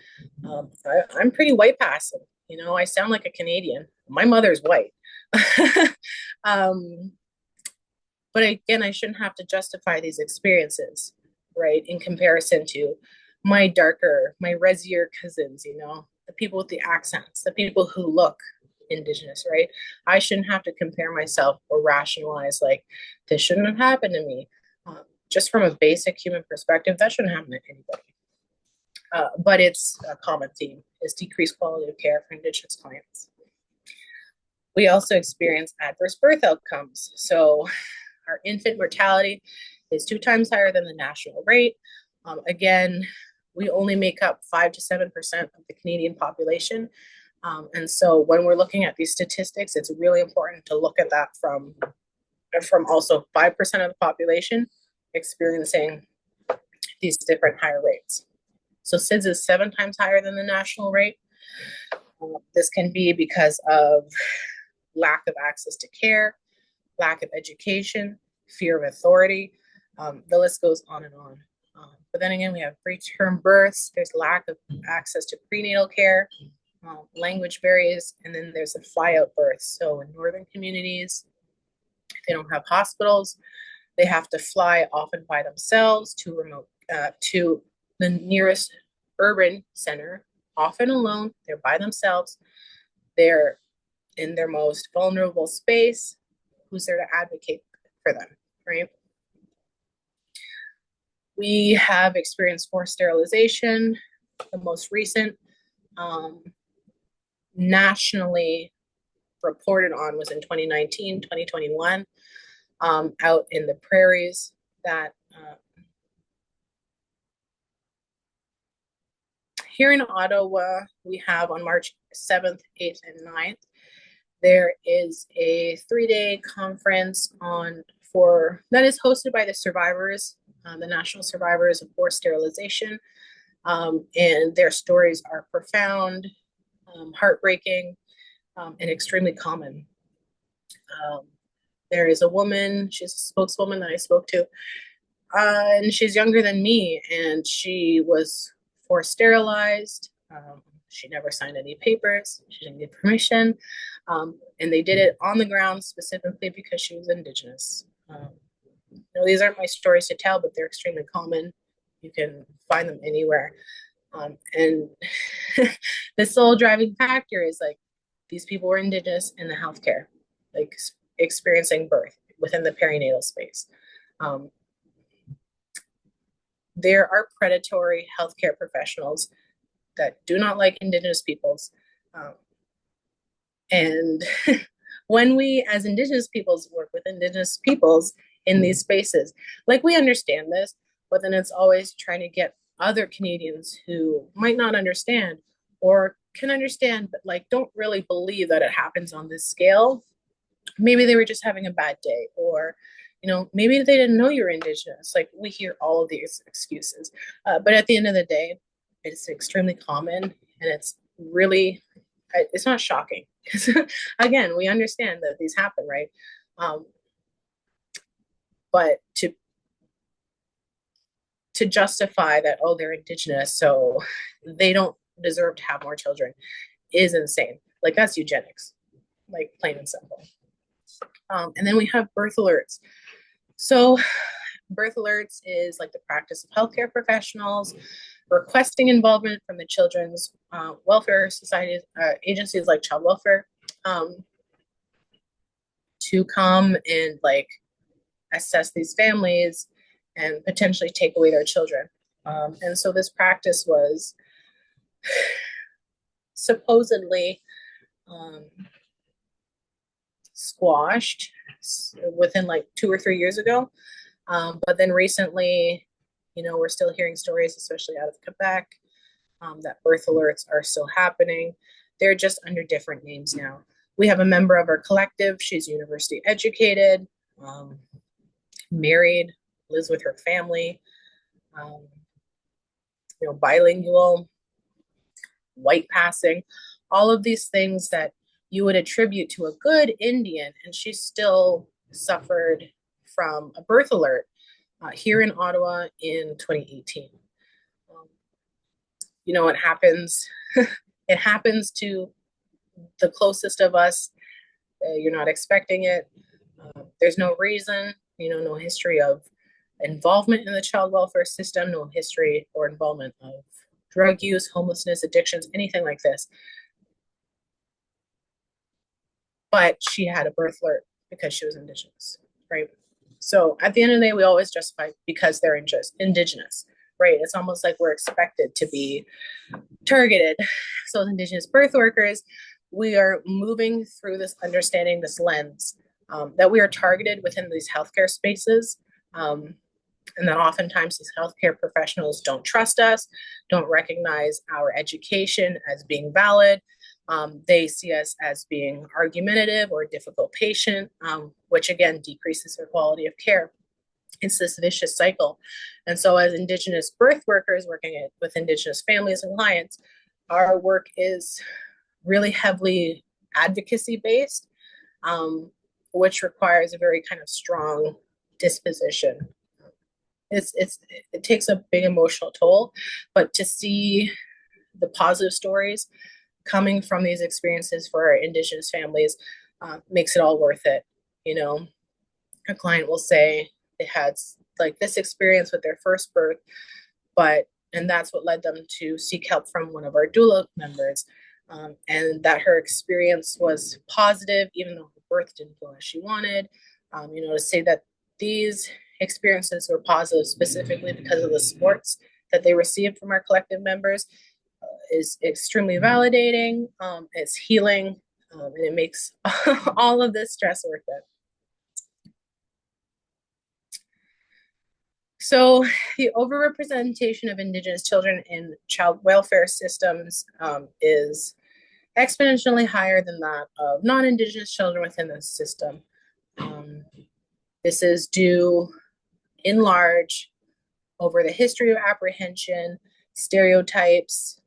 I'm pretty white passing. You know, I sound like a Canadian. My mother's white. But again, I shouldn't have to justify these experiences, right, in comparison to my darker, my resier cousins, you know, the people with the accents, the people who look Indigenous, right? I shouldn't have to compare myself or rationalize like this shouldn't have happened to me. Just from a basic human perspective, that shouldn't happen to anybody. But it's a common theme, is decreased quality of care for Indigenous clients. We also experience adverse birth outcomes. So our infant mortality is 2 times higher than the national rate. Again, we only make up 5 to 7% of the Canadian population. And so when we're looking at these statistics, it's really important to look at that from also 5% of the population experiencing these different higher rates. So SIDS is 7 times higher than the national rate. This can be because of lack of access to care, lack of education, fear of authority. The list goes on and on. But then again, we have preterm births. There's lack of access to prenatal care, language barriers, and then there's the fly-out births. So in northern communities, they don't have hospitals. They have to fly often by themselves to the nearest urban center, often alone. They're by themselves. They're in their most vulnerable space. Who's there to advocate for them, right? We have experienced forced sterilization. The most recent nationally reported on was in 2019, 2021, out in the prairies that here in Ottawa, we have on March 7th, 8th, and 9th, there is a 3-day conference that is hosted by the survivors, the national survivors of forced sterilization. And their stories are profound, heartbreaking, and extremely common. There is a woman, she's a spokeswoman that I spoke to, and she's younger than me, and she was forced sterilized. She never signed any papers. She didn't get permission. And they did it on the ground specifically because she was Indigenous. These aren't my stories to tell, but they're extremely common. You can find them anywhere. And the sole driving factor is like these people were Indigenous in the healthcare, like experiencing birth within the perinatal space. There are predatory healthcare professionals that do not like Indigenous peoples. And when we as Indigenous peoples work with Indigenous peoples in these spaces, like we understand this, but then it's always trying to get other Canadians who might not understand or can understand, but like don't really believe that it happens on this scale. Maybe they were just having a bad day, or maybe they didn't know you're Indigenous. Like we hear all of these excuses, but at the end of the day, it's extremely common, and it's not shocking because again, we understand that these happen, right? But to justify that, oh, they're Indigenous, so they don't deserve to have more children, is insane. Like that's eugenics, like plain and simple. And then we have birth alerts. So birth alerts is like the practice of healthcare professionals requesting involvement from the children's welfare societies, agencies like child welfare, to come and like assess these families and potentially take away their children. And so this practice was supposedly squashed within like 2 or 3 years ago. But then recently, we're still hearing stories, especially out of Quebec, that birth alerts are still happening. They're just under different names now. We have a member of our collective. She's university educated, married, lives with her family, bilingual, white passing, all of these things that you would attribute to a good Indian, and she still suffered from a birth alert here in Ottawa in 2018. It happens. It happens to the closest of us. You're not expecting it. There's no reason, no history of involvement in the child welfare system, no history or involvement of drug use, homelessness, addictions, anything like this. But she had a birth alert because she was Indigenous, right? So at the end of the day, we always justify because they're Indigenous, right? It's almost like we're expected to be targeted. So as Indigenous birth workers, we are moving through this understanding, this lens, that we are targeted within these healthcare spaces, and that oftentimes these healthcare professionals don't trust us, don't recognize our education as being valid. They see us as being argumentative or a difficult patient, which again decreases their quality of care. It's this vicious cycle. And so as Indigenous birth workers working with Indigenous families and clients, our work is really heavily advocacy based, which requires a very kind of strong disposition. It takes a big emotional toll, but to see the positive stories coming from these experiences for our Indigenous families makes it all worth it. A client will say they had like this experience with their first birth, and that's what led them to seek help from one of our doula members, and that her experience was positive, even though her birth didn't go as she wanted. To say that these experiences were positive specifically because of the supports that they received from our collective members is extremely validating. It's healing, and it makes all of this stress worth it. So the overrepresentation of Indigenous children in child welfare systems is exponentially higher than that of non-Indigenous children within the system. This is due in large over the history of apprehension, stereotypes,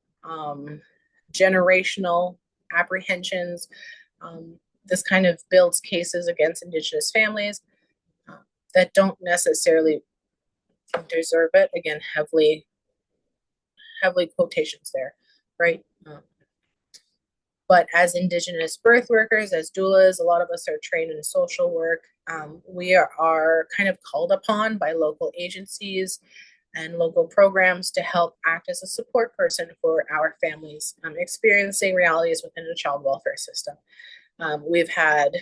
generational apprehensions. This kind of builds cases against Indigenous families that don't necessarily deserve it. Again, heavily quotations there, right? But as Indigenous birth workers, as doulas, a lot of us are trained in social work. We are kind of called upon by local agencies and local programs to help act as a support person for our families experiencing realities within the child welfare system. We've had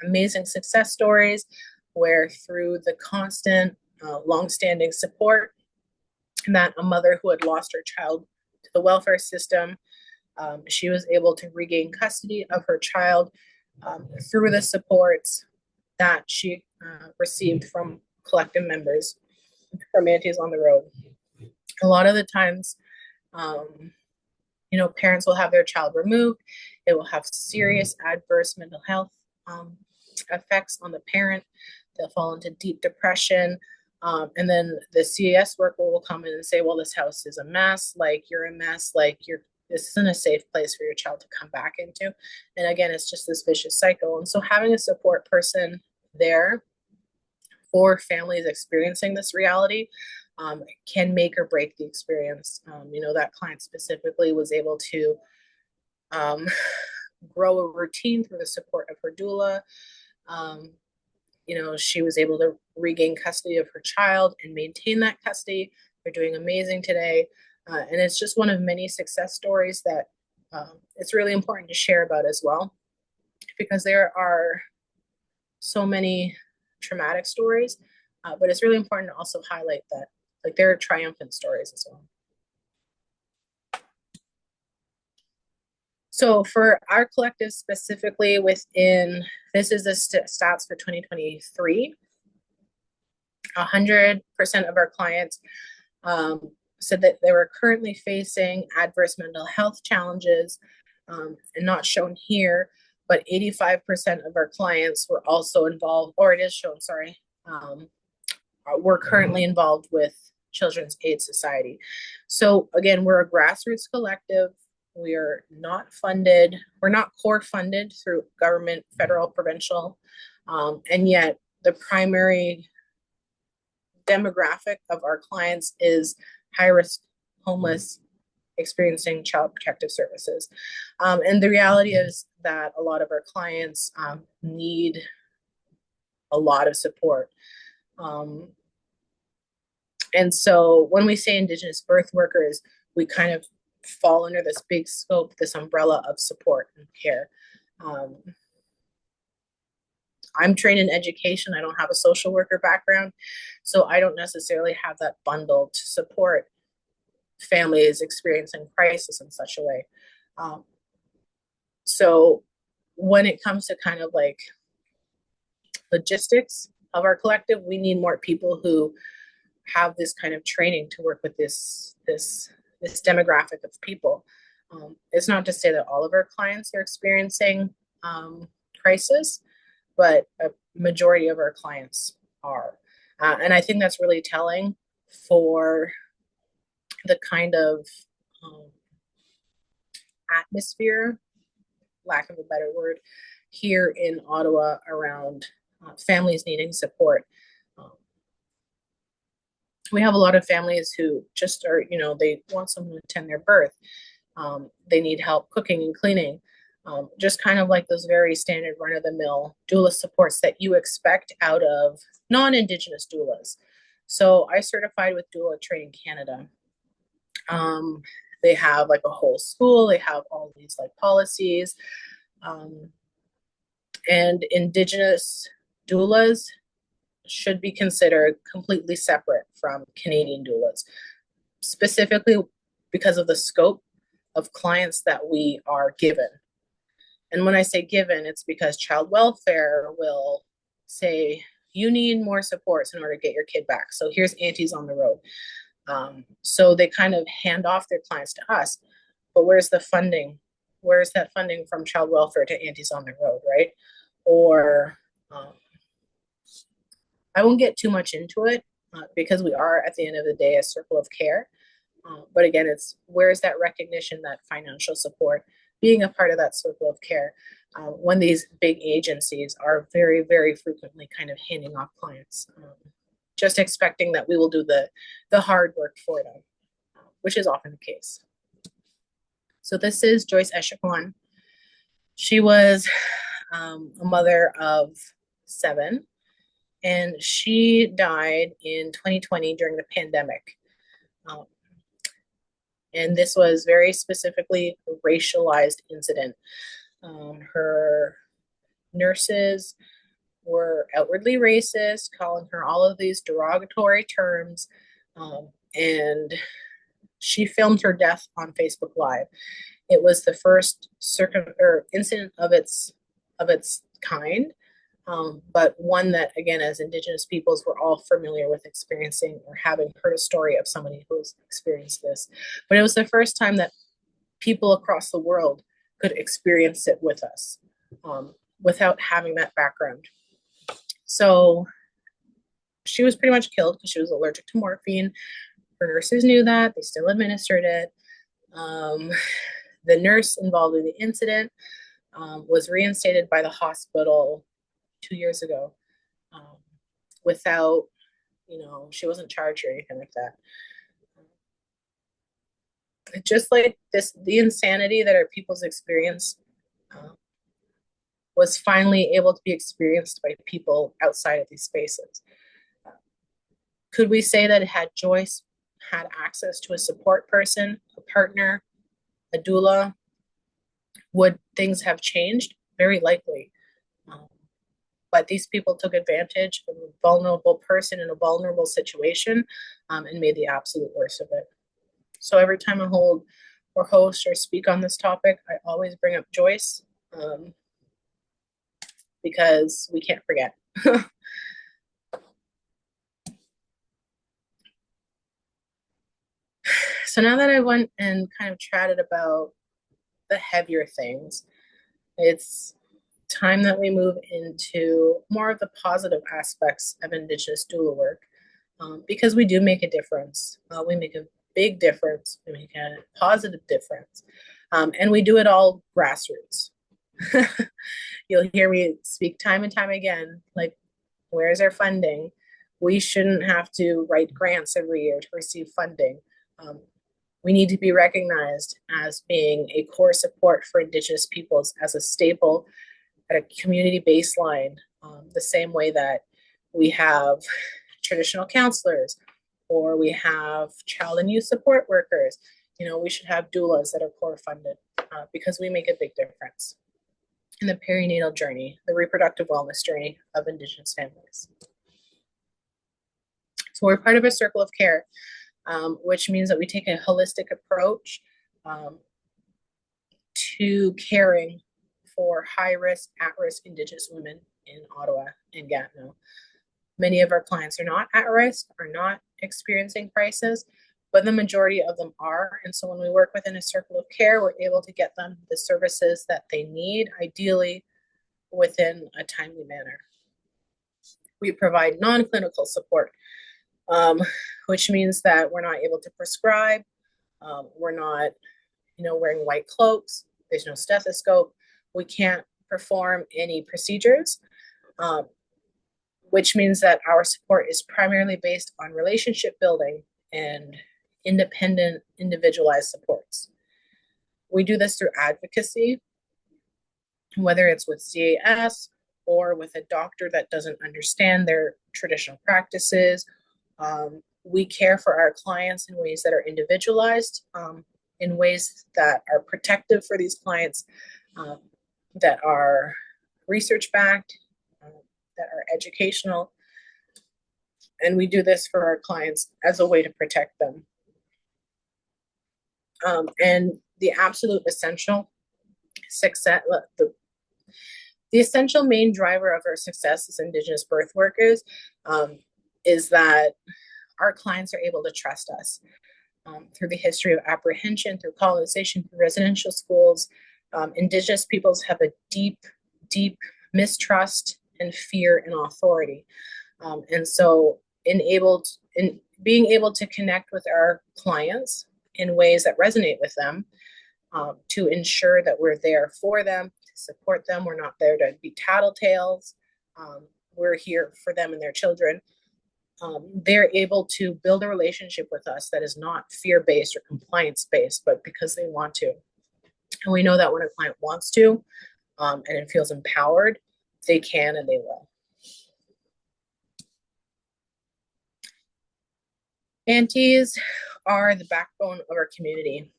amazing success stories where through the constant, longstanding support that a mother who had lost her child to the welfare system, she was able to regain custody of her child through the supports that she received from collective members from Aunties on the Road. A lot of the times, parents will have their child removed. It will have serious adverse mental health effects on the parent. They'll fall into deep depression. And then the CAS worker will come in and say, well, this house is a mess. Like, you're a mess. Like, this isn't a safe place for your child to come back into. And again, it's just this vicious cycle. And so having a support person there for families experiencing this reality can make or break the experience. That client specifically was able to grow a routine through the support of her doula. She was able to regain custody of her child and maintain that custody. They're doing amazing today. And it's just one of many success stories that it's really important to share about as well, because there are so many traumatic stories, but it's really important to also highlight that there are triumphant stories as well. So for our collective specifically this is the stats for 2023, 100% of our clients said that they were currently facing adverse mental health challenges, and not shown here, but 85% of our clients were also involved, or it is shown, sorry, we're currently involved with Children's Aid Society. So again, we're a grassroots collective. We are not funded. We're not core funded through government, federal, provincial, and yet the primary demographic of our clients is high-risk, homeless, experiencing child protective services. And the reality is that a lot of our clients need a lot of support. And so when we say Indigenous birth workers, we kind of fall under this big scope, this umbrella of support and care. I'm trained in education. I don't have a social worker background, so I don't necessarily have that bundle to support families experiencing crisis in such a way. So when it comes to kind of like logistics of our collective, we need more people who have this kind of training to work with this demographic of people. It's not to say that all of our clients are experiencing crisis, but a majority of our clients are. And I think that's really telling for the kind of atmosphere, lack of a better word, here in Ottawa around families needing support. We have a lot of families who just are, they want someone to attend their birth. They need help cooking and cleaning. Just kind of like those very standard run-of-the-mill doula supports that you expect out of non-Indigenous doulas. So I certified with Doula Training Canada. They have like a whole school. They have all these like policies. And Indigenous doulas should be considered completely separate from Canadian doulas, specifically because of the scope of clients that we are given. And when I say given, it's because child welfare will say, you need more supports in order to get your kid back. So here's Aunties on the Road. So they kind of hand off their clients to us, but where's the funding? where's that funding from child welfare to Aunties on the Road, right? Or I won't get too much into it because we are, at the end of the day, a circle of care. But again, it's where's that recognition, that financial support, being a part of that circle of care when these big agencies are very, very frequently kind of handing off clients, just expecting that we will do the hard work for them, which is often the case. So this is Joyce Eshekwan. She was a mother of 7, and she died in 2020 during the pandemic. And this was very specifically a racialized incident. Her nurses were outwardly racist, calling her all of these derogatory terms, and she filmed her death on Facebook Live. It was the first incident of its kind, but one that, again, as Indigenous peoples, we're all familiar with experiencing or having heard a story of somebody who's experienced this. But it was the first time that people across the world could experience it with us without having that background. So she was pretty much killed because she was allergic to morphine. Her nurses knew that. They still administered it. The nurse involved in the incident was reinstated by the hospital 2 years ago without, she wasn't charged or anything like that. Just like this, the insanity that our people's experience was finally able to be experienced by people outside of these spaces. Could we say that had Joyce had access to a support person, a partner, a doula, would things have changed? Very likely. But these people took advantage of a vulnerable person in a vulnerable situation and made the absolute worst of it. So every time I hold or host or speak on this topic, I always bring up Joyce because we can't forget. So now that I went and kind of chatted about the heavier things, it's time that we move into more of the positive aspects of Indigenous doula work because we do make a difference. We make a big difference. We make a positive difference. And we do it all grassroots. You'll hear me speak time and time again, like, where's our funding? We shouldn't have to write grants every year to receive funding. We need to be recognized as being a core support for Indigenous peoples as a staple at a community baseline, the same way that we have traditional counselors or we have child and youth support workers. We should have doulas that are core funded because we make a big difference in the perinatal journey, the reproductive wellness journey of Indigenous families. So we're part of a circle of care, which means that we take a holistic approach to caring for high-risk, at-risk Indigenous women in Ottawa and Gatineau. Many of our clients are not at risk, are not experiencing crisis, but the majority of them are. And so when we work within a circle of care, we're able to get them the services that they need, ideally within a timely manner. We provide non-clinical support, which means that we're not able to prescribe. We're not, wearing white cloaks. There's no stethoscope. We can't perform any procedures, which means that our support is primarily based on relationship building and independent, individualized supports. We do this through advocacy, whether it's with CAS or with a doctor that doesn't understand their traditional practices. We care for our clients in ways that are individualized, in ways that are protective for these clients, that are research-backed, that are educational. And we do this for our clients as a way to protect them. And the absolute essential success, the essential main driver of our success as Indigenous birth workers is that our clients are able to trust us through the history of apprehension, through colonization, through residential schools, Indigenous peoples have a deep, deep mistrust and fear in authority. And so in being able to connect with our clients in ways that resonate with them, to ensure that we're there for them, to support them. We're not there to be tattletales. We're here for them and their children. They're able to build a relationship with us that is not fear-based or compliance-based, but because they want to. And we know that when a client wants to, and it feels empowered, they can and they will. Aunties are the backbone of our community.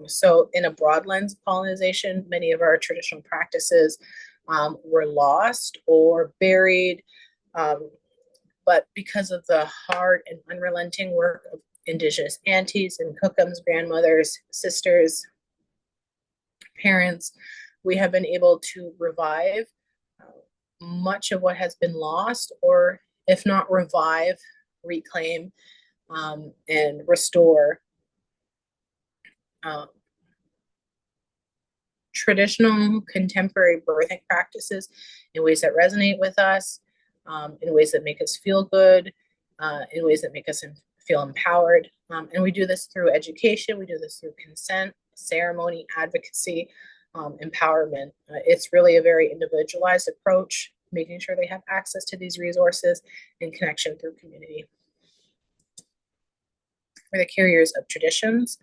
So in a broad lens of colonization, many of our traditional practices were lost or buried. But because of the hard and unrelenting work of Indigenous aunties and cookums, grandmothers, sisters, parents, we have been able to revive much of what has been lost, or if not revive, reclaim, and restore traditional contemporary birthing practices in ways that resonate with us, in ways that make us feel good, in ways that make us feel empowered. And we do this through education, we do this through consent, ceremony, advocacy, empowerment. It's really a very individualized approach, making sure they have access to these resources and connection through community. We're the carriers of traditions.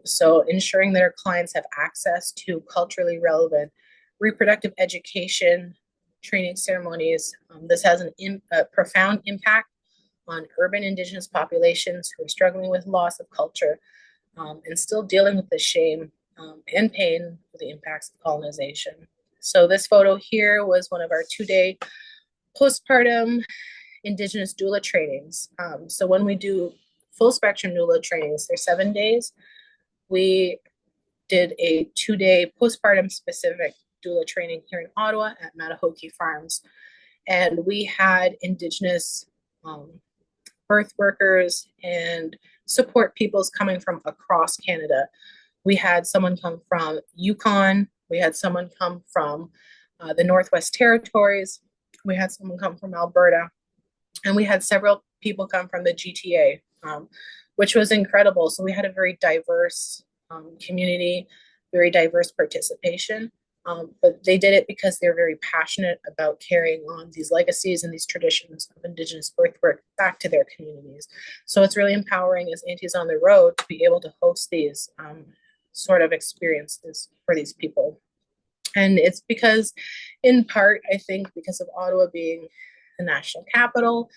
So ensuring that our clients have access to culturally relevant reproductive education, training ceremonies. This has a profound impact on urban Indigenous populations who are struggling with loss of culture, and still dealing with the shame and pain of the impacts of colonization. So this photo here was one of our 2-day postpartum Indigenous doula trainings. So when we do full spectrum doula trainings, they're 7 days. We did a 2-day postpartum specific doula training here in Ottawa at Matahokie Farms. And we had Indigenous birth workers and support peoples coming from across Canada. We had someone come from Yukon. We had someone come from the Northwest Territories. We had someone come from Alberta. And we had several people come from the GTA, which was incredible. So we had a very diverse community, very diverse participation. But they did it because they're very passionate about carrying on these legacies and these traditions of Indigenous birth work back to their communities. So it's really empowering as Aunties on the Road to be able to host these sort of experiences for these people. And it's because, in part, I think because of Ottawa being the national capital,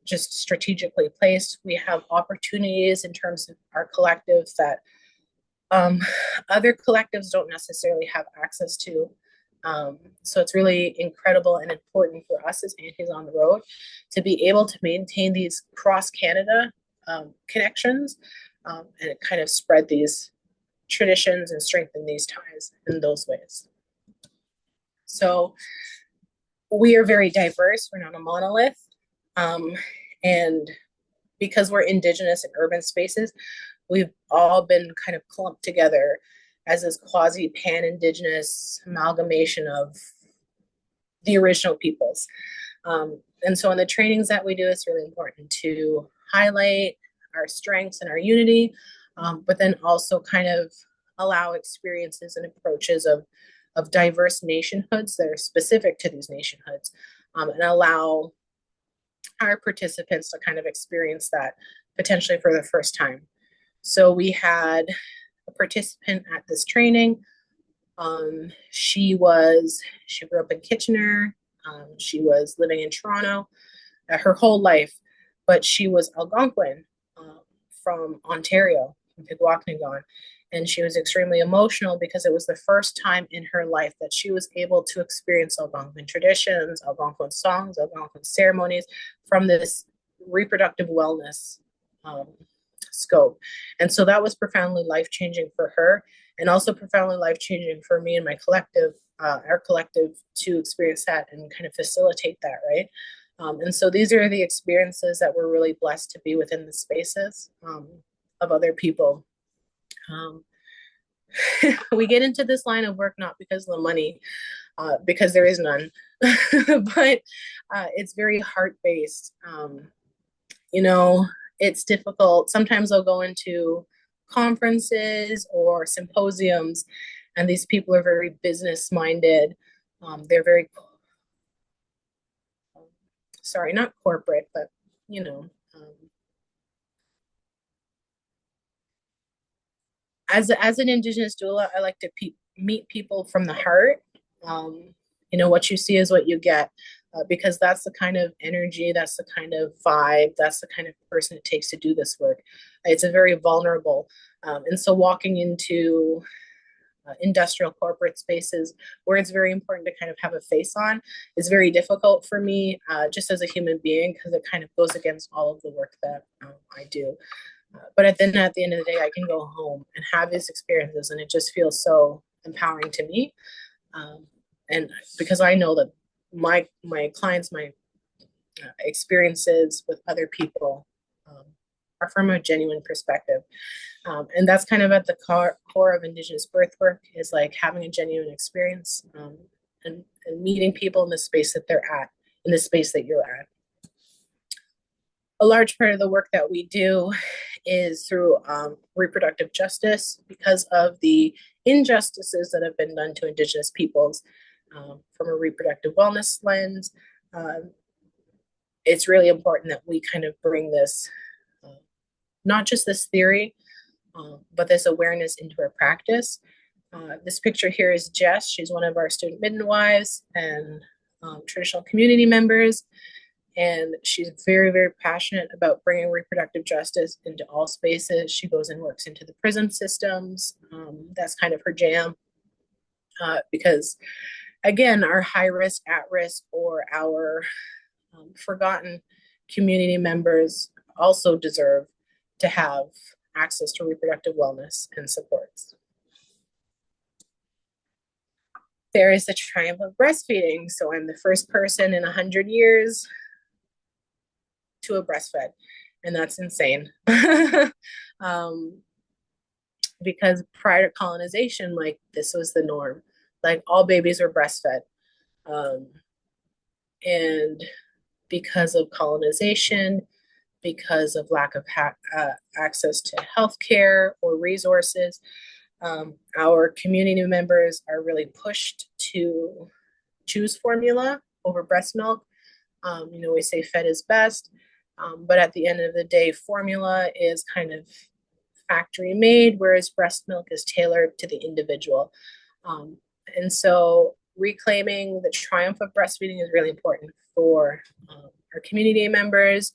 just strategically placed, we have opportunities in terms of our collective that other collectives don't necessarily have access to. So it's really incredible and important for us as Aunties on the Road to be able to maintain these cross-Canada connections and kind of spread these traditions and strengthen these ties in those ways. So we are very diverse. We're not a monolith. And because we're Indigenous in urban spaces, we've all been kind of clumped together as this quasi-pan-Indigenous amalgamation of the original peoples. And so in the trainings that we do, it's really important to highlight our strengths and our unity, but then also kind of allow experiences and approaches of diverse nationhoods that are specific to these nationhoods, and allow our participants to kind of experience that potentially for the first time. So we had a participant at this training. She grew up in Kitchener. She was living in Toronto her whole life, but she was Algonquin from Ontario, from Tagwanibisan. And she was extremely emotional because it was the first time in her life that she was able to experience Algonquin traditions, Algonquin songs, Algonquin ceremonies from this reproductive wellness scope. And so that was profoundly life-changing for her, and also profoundly life-changing for me and my collective, our collective, to experience that and kind of facilitate that, right? And so these are the experiences that we're really blessed to be within the spaces of other people. we get into this line of work not because of the money, because there is none, but it's very heart-based. You know, it's difficult. Sometimes I'll go into conferences or symposiums, and these people are very business-minded. They're very, sorry, not corporate, but, you know, as an Indigenous doula, I like to meet people from the heart. You know, what you see is what you get, because that's the kind of energy, that's the kind of vibe, that's the kind of person it takes to do this work. It's a very vulnerable, and so walking into industrial corporate spaces where it's very important to kind of have a face on is very difficult for me, just as a human being, because it kind of goes against all of the work that I do. But at the end of the day, I can go home and have these experiences, and it just feels so empowering to me. And because I know that my clients, my experiences with other people are from a genuine perspective. And that's kind of at the core of Indigenous birth work, is like having a genuine experience, and meeting people in the space that they're at, in the space that you're at. A large part of the work that we do is through reproductive justice, because of the injustices that have been done to Indigenous peoples from a reproductive wellness lens. It's really important that we kind of bring this, not just this theory, but this awareness into our practice. This picture here is Jess. She's one of our student midwives and traditional community members. And she's very, very passionate about bringing reproductive justice into all spaces. She goes and works into the prison systems. That's kind of her jam. Because, again, our high risk, at risk, or our forgotten community members also deserve to have access to reproductive wellness and supports. There is the triumph of breastfeeding. So I'm the first person in 100 years to have breastfed, and that's insane. Because prior to colonization, like, this was the norm. Like, all babies were breastfed. And because of colonization, because of lack of access to healthcare or resources, our community members are really pushed to choose formula over breast milk. You know, we say fed is best, but at the end of the day, formula is kind of factory made, whereas breast milk is tailored to the individual. And so reclaiming the triumph of breastfeeding is really important for our community members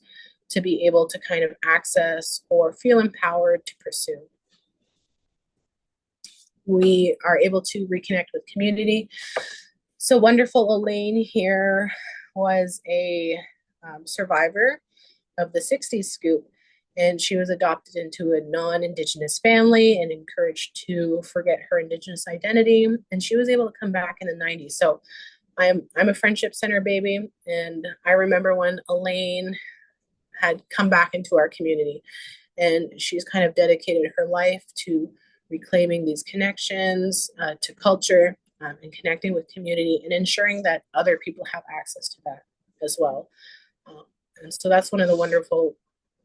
to be able to kind of access or feel empowered to pursue. We are able to reconnect with community. So wonderful Elaine here was a survivor of the 60s scoop, and she was adopted into a non-Indigenous family and encouraged to forget her Indigenous identity, and she was able to come back in the 90s. So I'm a friendship center baby, and I remember when Elaine had come back into our community, and she's kind of dedicated her life to reclaiming these connections to culture, and connecting with community, and ensuring that other people have access to that as well. And so that's one of the wonderful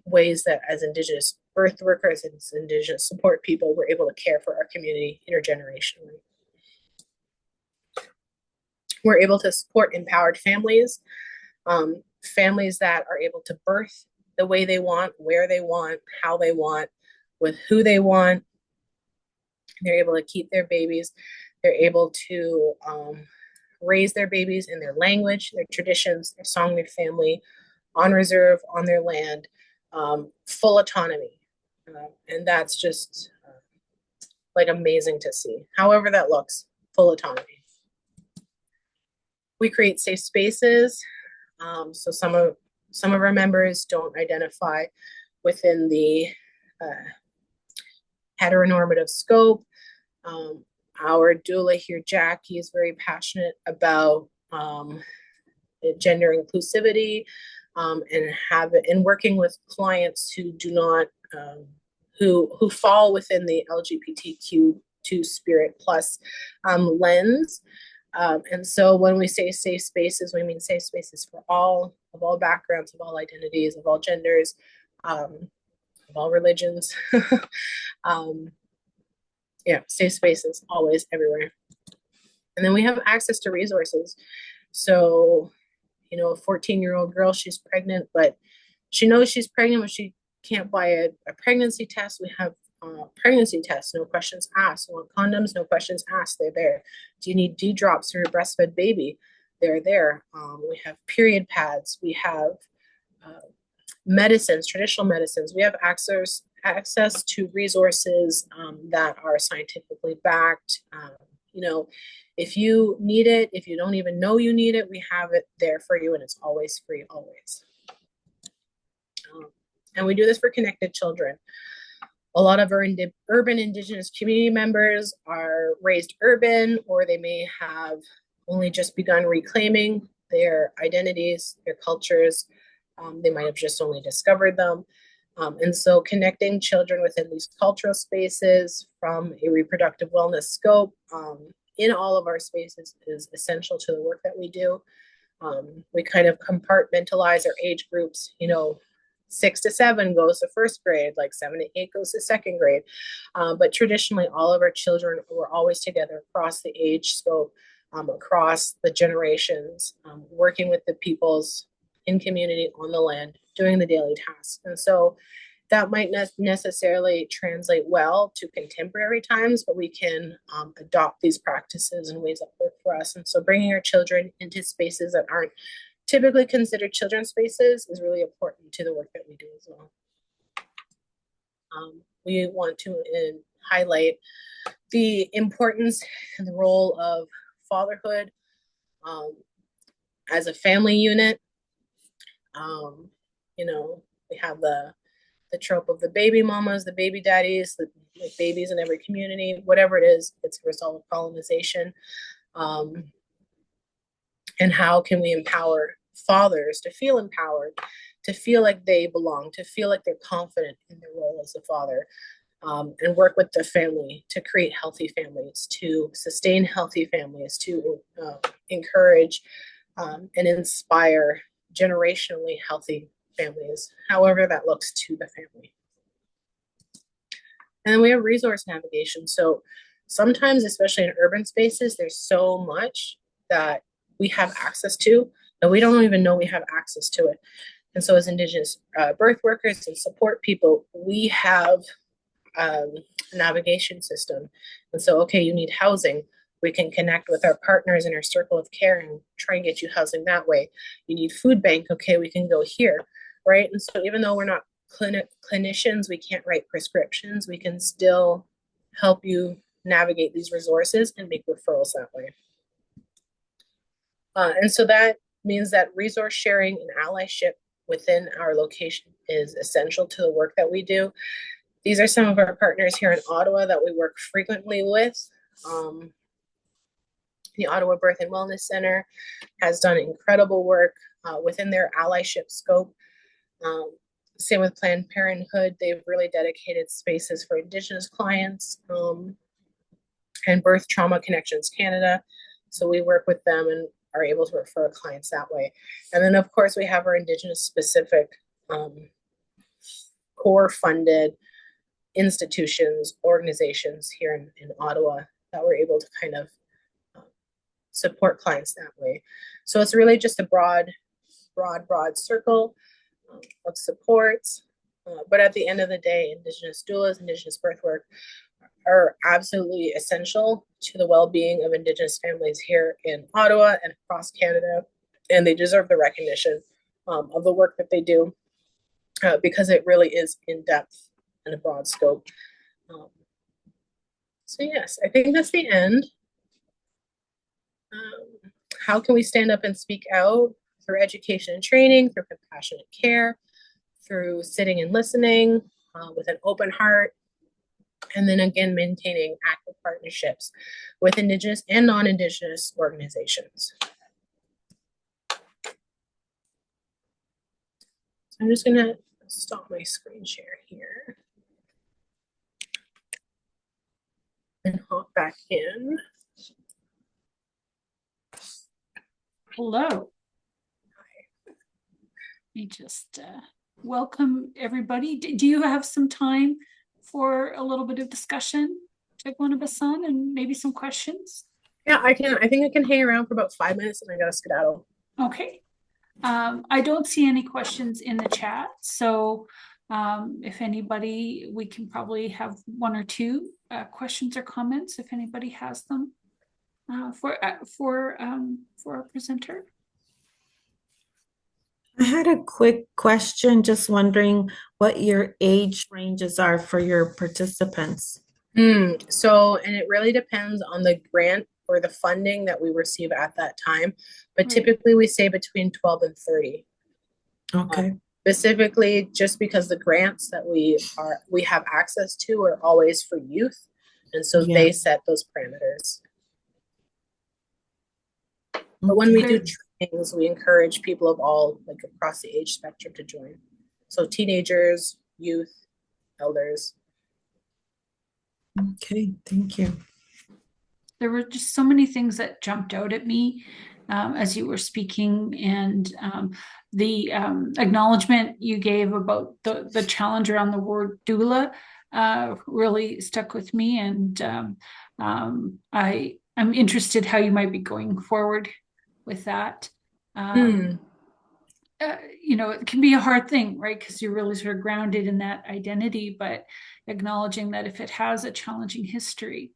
ways that as Indigenous birth workers and Indigenous support people, we're able to care for our community intergenerationally. We're able to support empowered families, families that are able to birth the way they want, where they want, how they want, with who they want. They're able to keep their babies. They're able to raise their babies in their language, their traditions, their song, their family, on reserve, on their land, full autonomy. And that's just like amazing to see. However that looks, full autonomy. We create safe spaces. So some of our members don't identify within the heteronormative scope. Our doula here, Jackie, is very passionate about gender inclusivity, and working with clients who do not, who fall within the LGBTQ2 two-spirit plus lens. And so when we say safe spaces, we mean safe spaces for all, of all backgrounds, of all identities, of all genders, of all religions. Yeah, safe spaces always, everywhere. And then we have access to resources. So, you know, a 14-year-old girl, she's pregnant, but she knows she's pregnant, but she can't buy a pregnancy test. We have pregnancy tests, no questions asked. You want condoms, no questions asked. They're there. Do you need D drops for your breastfed baby? They're there. We have period pads. We have medicines, traditional medicines. We have access to resources that are scientifically backed. You know, if you need it, if you don't even know you need it, we have it there for you, and it's always free, always. And we do this for connected children. A lot of our urban Indigenous community members are raised urban, or they may have only just begun reclaiming their identities, their cultures. They might have just only discovered them. And so connecting children within these cultural spaces from a reproductive wellness scope in all of our spaces is essential to the work that we do. We kind of compartmentalize our age groups, you know, 6 to 7 goes to first grade, like 7 to 8 goes to second grade. But traditionally, all of our children were always together across the age scope, across the generations, working with the peoples in community on the land, doing the daily tasks. And so that might not necessarily translate well to contemporary times, but we can adopt these practices in ways that work for us. And so bringing our children into spaces that aren't typically considered children's spaces is really important to the work that we do as well. We want to highlight the importance and the role of fatherhood as a family unit. You know, we have the trope of the baby mamas, the baby daddies, the babies in every community, whatever it is, it's a result of colonization. And how can we empower fathers to feel empowered, to feel like they belong, to feel like they're confident in their role as a father, and work with the family to create healthy families, to sustain healthy families, to encourage and inspire generationally healthy families, however that looks to the family. And then we have resource navigation. So sometimes, especially in urban spaces, there's so much that we have access to that we don't even know we have access to it. And so as Indigenous birth workers and support people, we have a navigation system. And so, okay, you need housing. We can connect with our partners in our circle of care and try and get you housing that way. You need food bank. Okay, we can go here, right? And so even though we're not clinicians, we can't write prescriptions, we can still help you navigate these resources and make referrals that way. And so that means that resource sharing and allyship within our location is essential to the work that we do. These are some of our partners here in Ottawa that we work frequently with. The Ottawa Birth and Wellness Center has done incredible work within their allyship scope. Same with Planned Parenthood. They've really dedicated spaces for Indigenous clients, and Birth Trauma Connections Canada. So we work with them and are able to refer clients that way. And then of course we have our Indigenous specific core funded institutions, organizations here in Ottawa that we're able to kind of support clients that way. So it's really just a broad circle of supports. But at the end of the day, Indigenous doulas, Indigenous birth work are absolutely essential to the well-being of Indigenous families here in Ottawa and across Canada. And they deserve the recognition of the work that they do because it really is in depth and a broad scope. So yes, I think that's the end. How can we stand up and speak out? Through education and training, through compassionate care, through sitting and listening with an open heart, and then again, maintaining active partnerships with Indigenous and non-Indigenous organizations. So I'm just gonna stop my screen share here and hop back in. Hello. Let me just welcome everybody. Do you have some time for a little bit of discussion, Tagwanibisan, and maybe some questions? Yeah, I think I can hang around for about 5 minutes and I gotta skedaddle. Okay. I don't see any questions in the chat, so if anybody, we can probably have one or two questions or comments if anybody has them for our presenter. I had a quick question, just wondering what your age ranges are for your participants. So, and it really depends on the grant or the funding that we receive at that time, but Right. typically we say between 12 and 30. Okay. Specifically, just because the grants that we have access to are always for youth, and so Yeah. they set those parameters. But when we do trainings, we encourage people of all, like across the age spectrum, to join. So teenagers, youth, elders. Okay, thank you. There were just so many things that jumped out at me as you were speaking, and the acknowledgement you gave about the challenge around the word doula really stuck with me, and I'm interested how you might be going forward with that. You know, it can be a hard thing, right? Because you're really sort of grounded in that identity, but acknowledging that if it has a challenging history,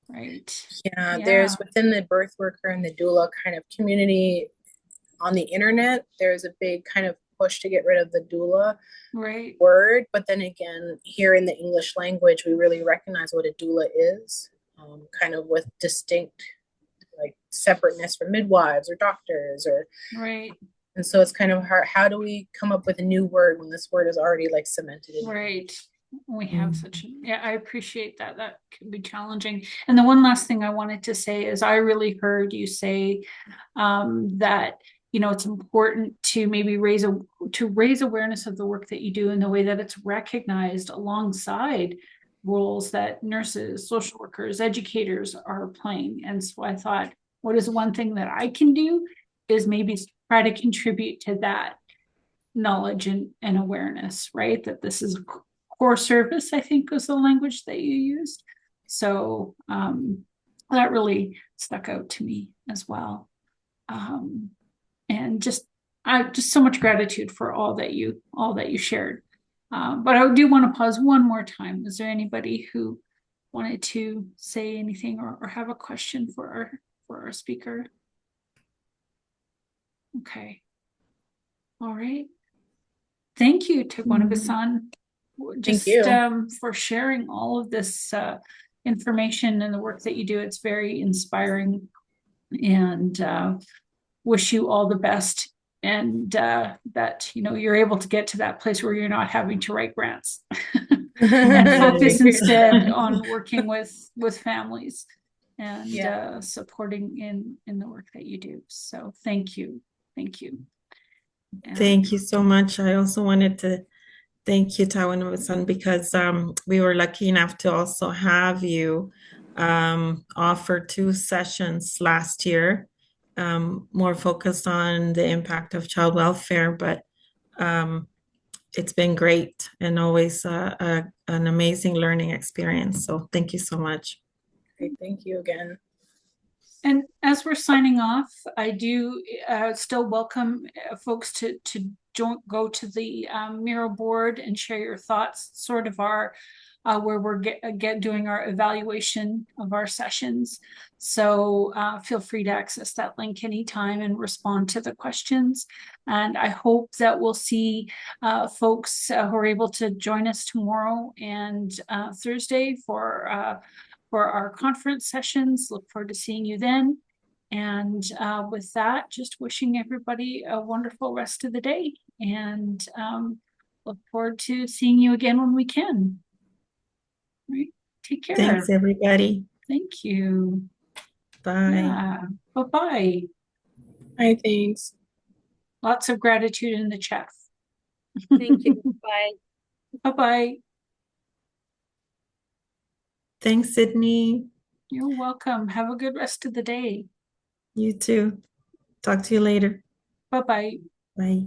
right? Yeah, there's within the birth worker and the doula kind of community on the internet, there's a big kind of push to get rid of the doula word. But then again, here in the English language, we really recognize what a doula is, kind of with distinct, like separateness from midwives or doctors or. Right. And so it's kind of hard. How do we come up with a new word when this word is already like cemented in? Right. We have such, yeah, I appreciate that. That can be challenging. And the one last thing I wanted to say is I really heard you say that, you know, it's important to maybe raise awareness of the work that you do in the way that it's recognized alongside roles that nurses, social workers, educators are playing. And so I thought, what is one thing that I can do is maybe try to contribute to that knowledge and awareness, right? That this is a core service, I think was the language that you used. So that really stuck out to me as well. And just so much gratitude for all that you shared. But I do want to pause one more time. Is there anybody who wanted to say anything or have a question for our speaker? Okay. All right. Thank you, Tagwanibisan, just for sharing all of this information and the work that you do. It's very inspiring, and wish you all the best, and that you're able to get to that place where you're not having to write grants and focus instead on working with families and supporting in the work that you do. So thank you. Thank you so much. I also wanted to thank you, Tagwanibisan, because we were lucky enough to also have you offer 2 sessions last year, more focused on the impact of child welfare, but it's been great and always an amazing learning experience. So thank you so much. Great, thank you again. And as we're signing off, I do still welcome folks to go to the Miro board and share your thoughts, sort of our where we're doing our evaluation of our sessions. So feel free to access that link anytime and respond to the questions. And I hope that we'll see folks who are able to join us tomorrow and Thursday for our conference sessions. Look forward to seeing you then. And with that, just wishing everybody a wonderful rest of the day, and look forward to seeing you again when we can. All right. Take care. Thanks, everybody. Thank you. Bye. Yeah. Bye-bye. Bye, thanks. Lots of gratitude in the chat. Thank you. Bye. Bye-bye. Thanks, Sydney. You're welcome. Have a good rest of the day. You too. Talk to you later. Bye-bye. Bye.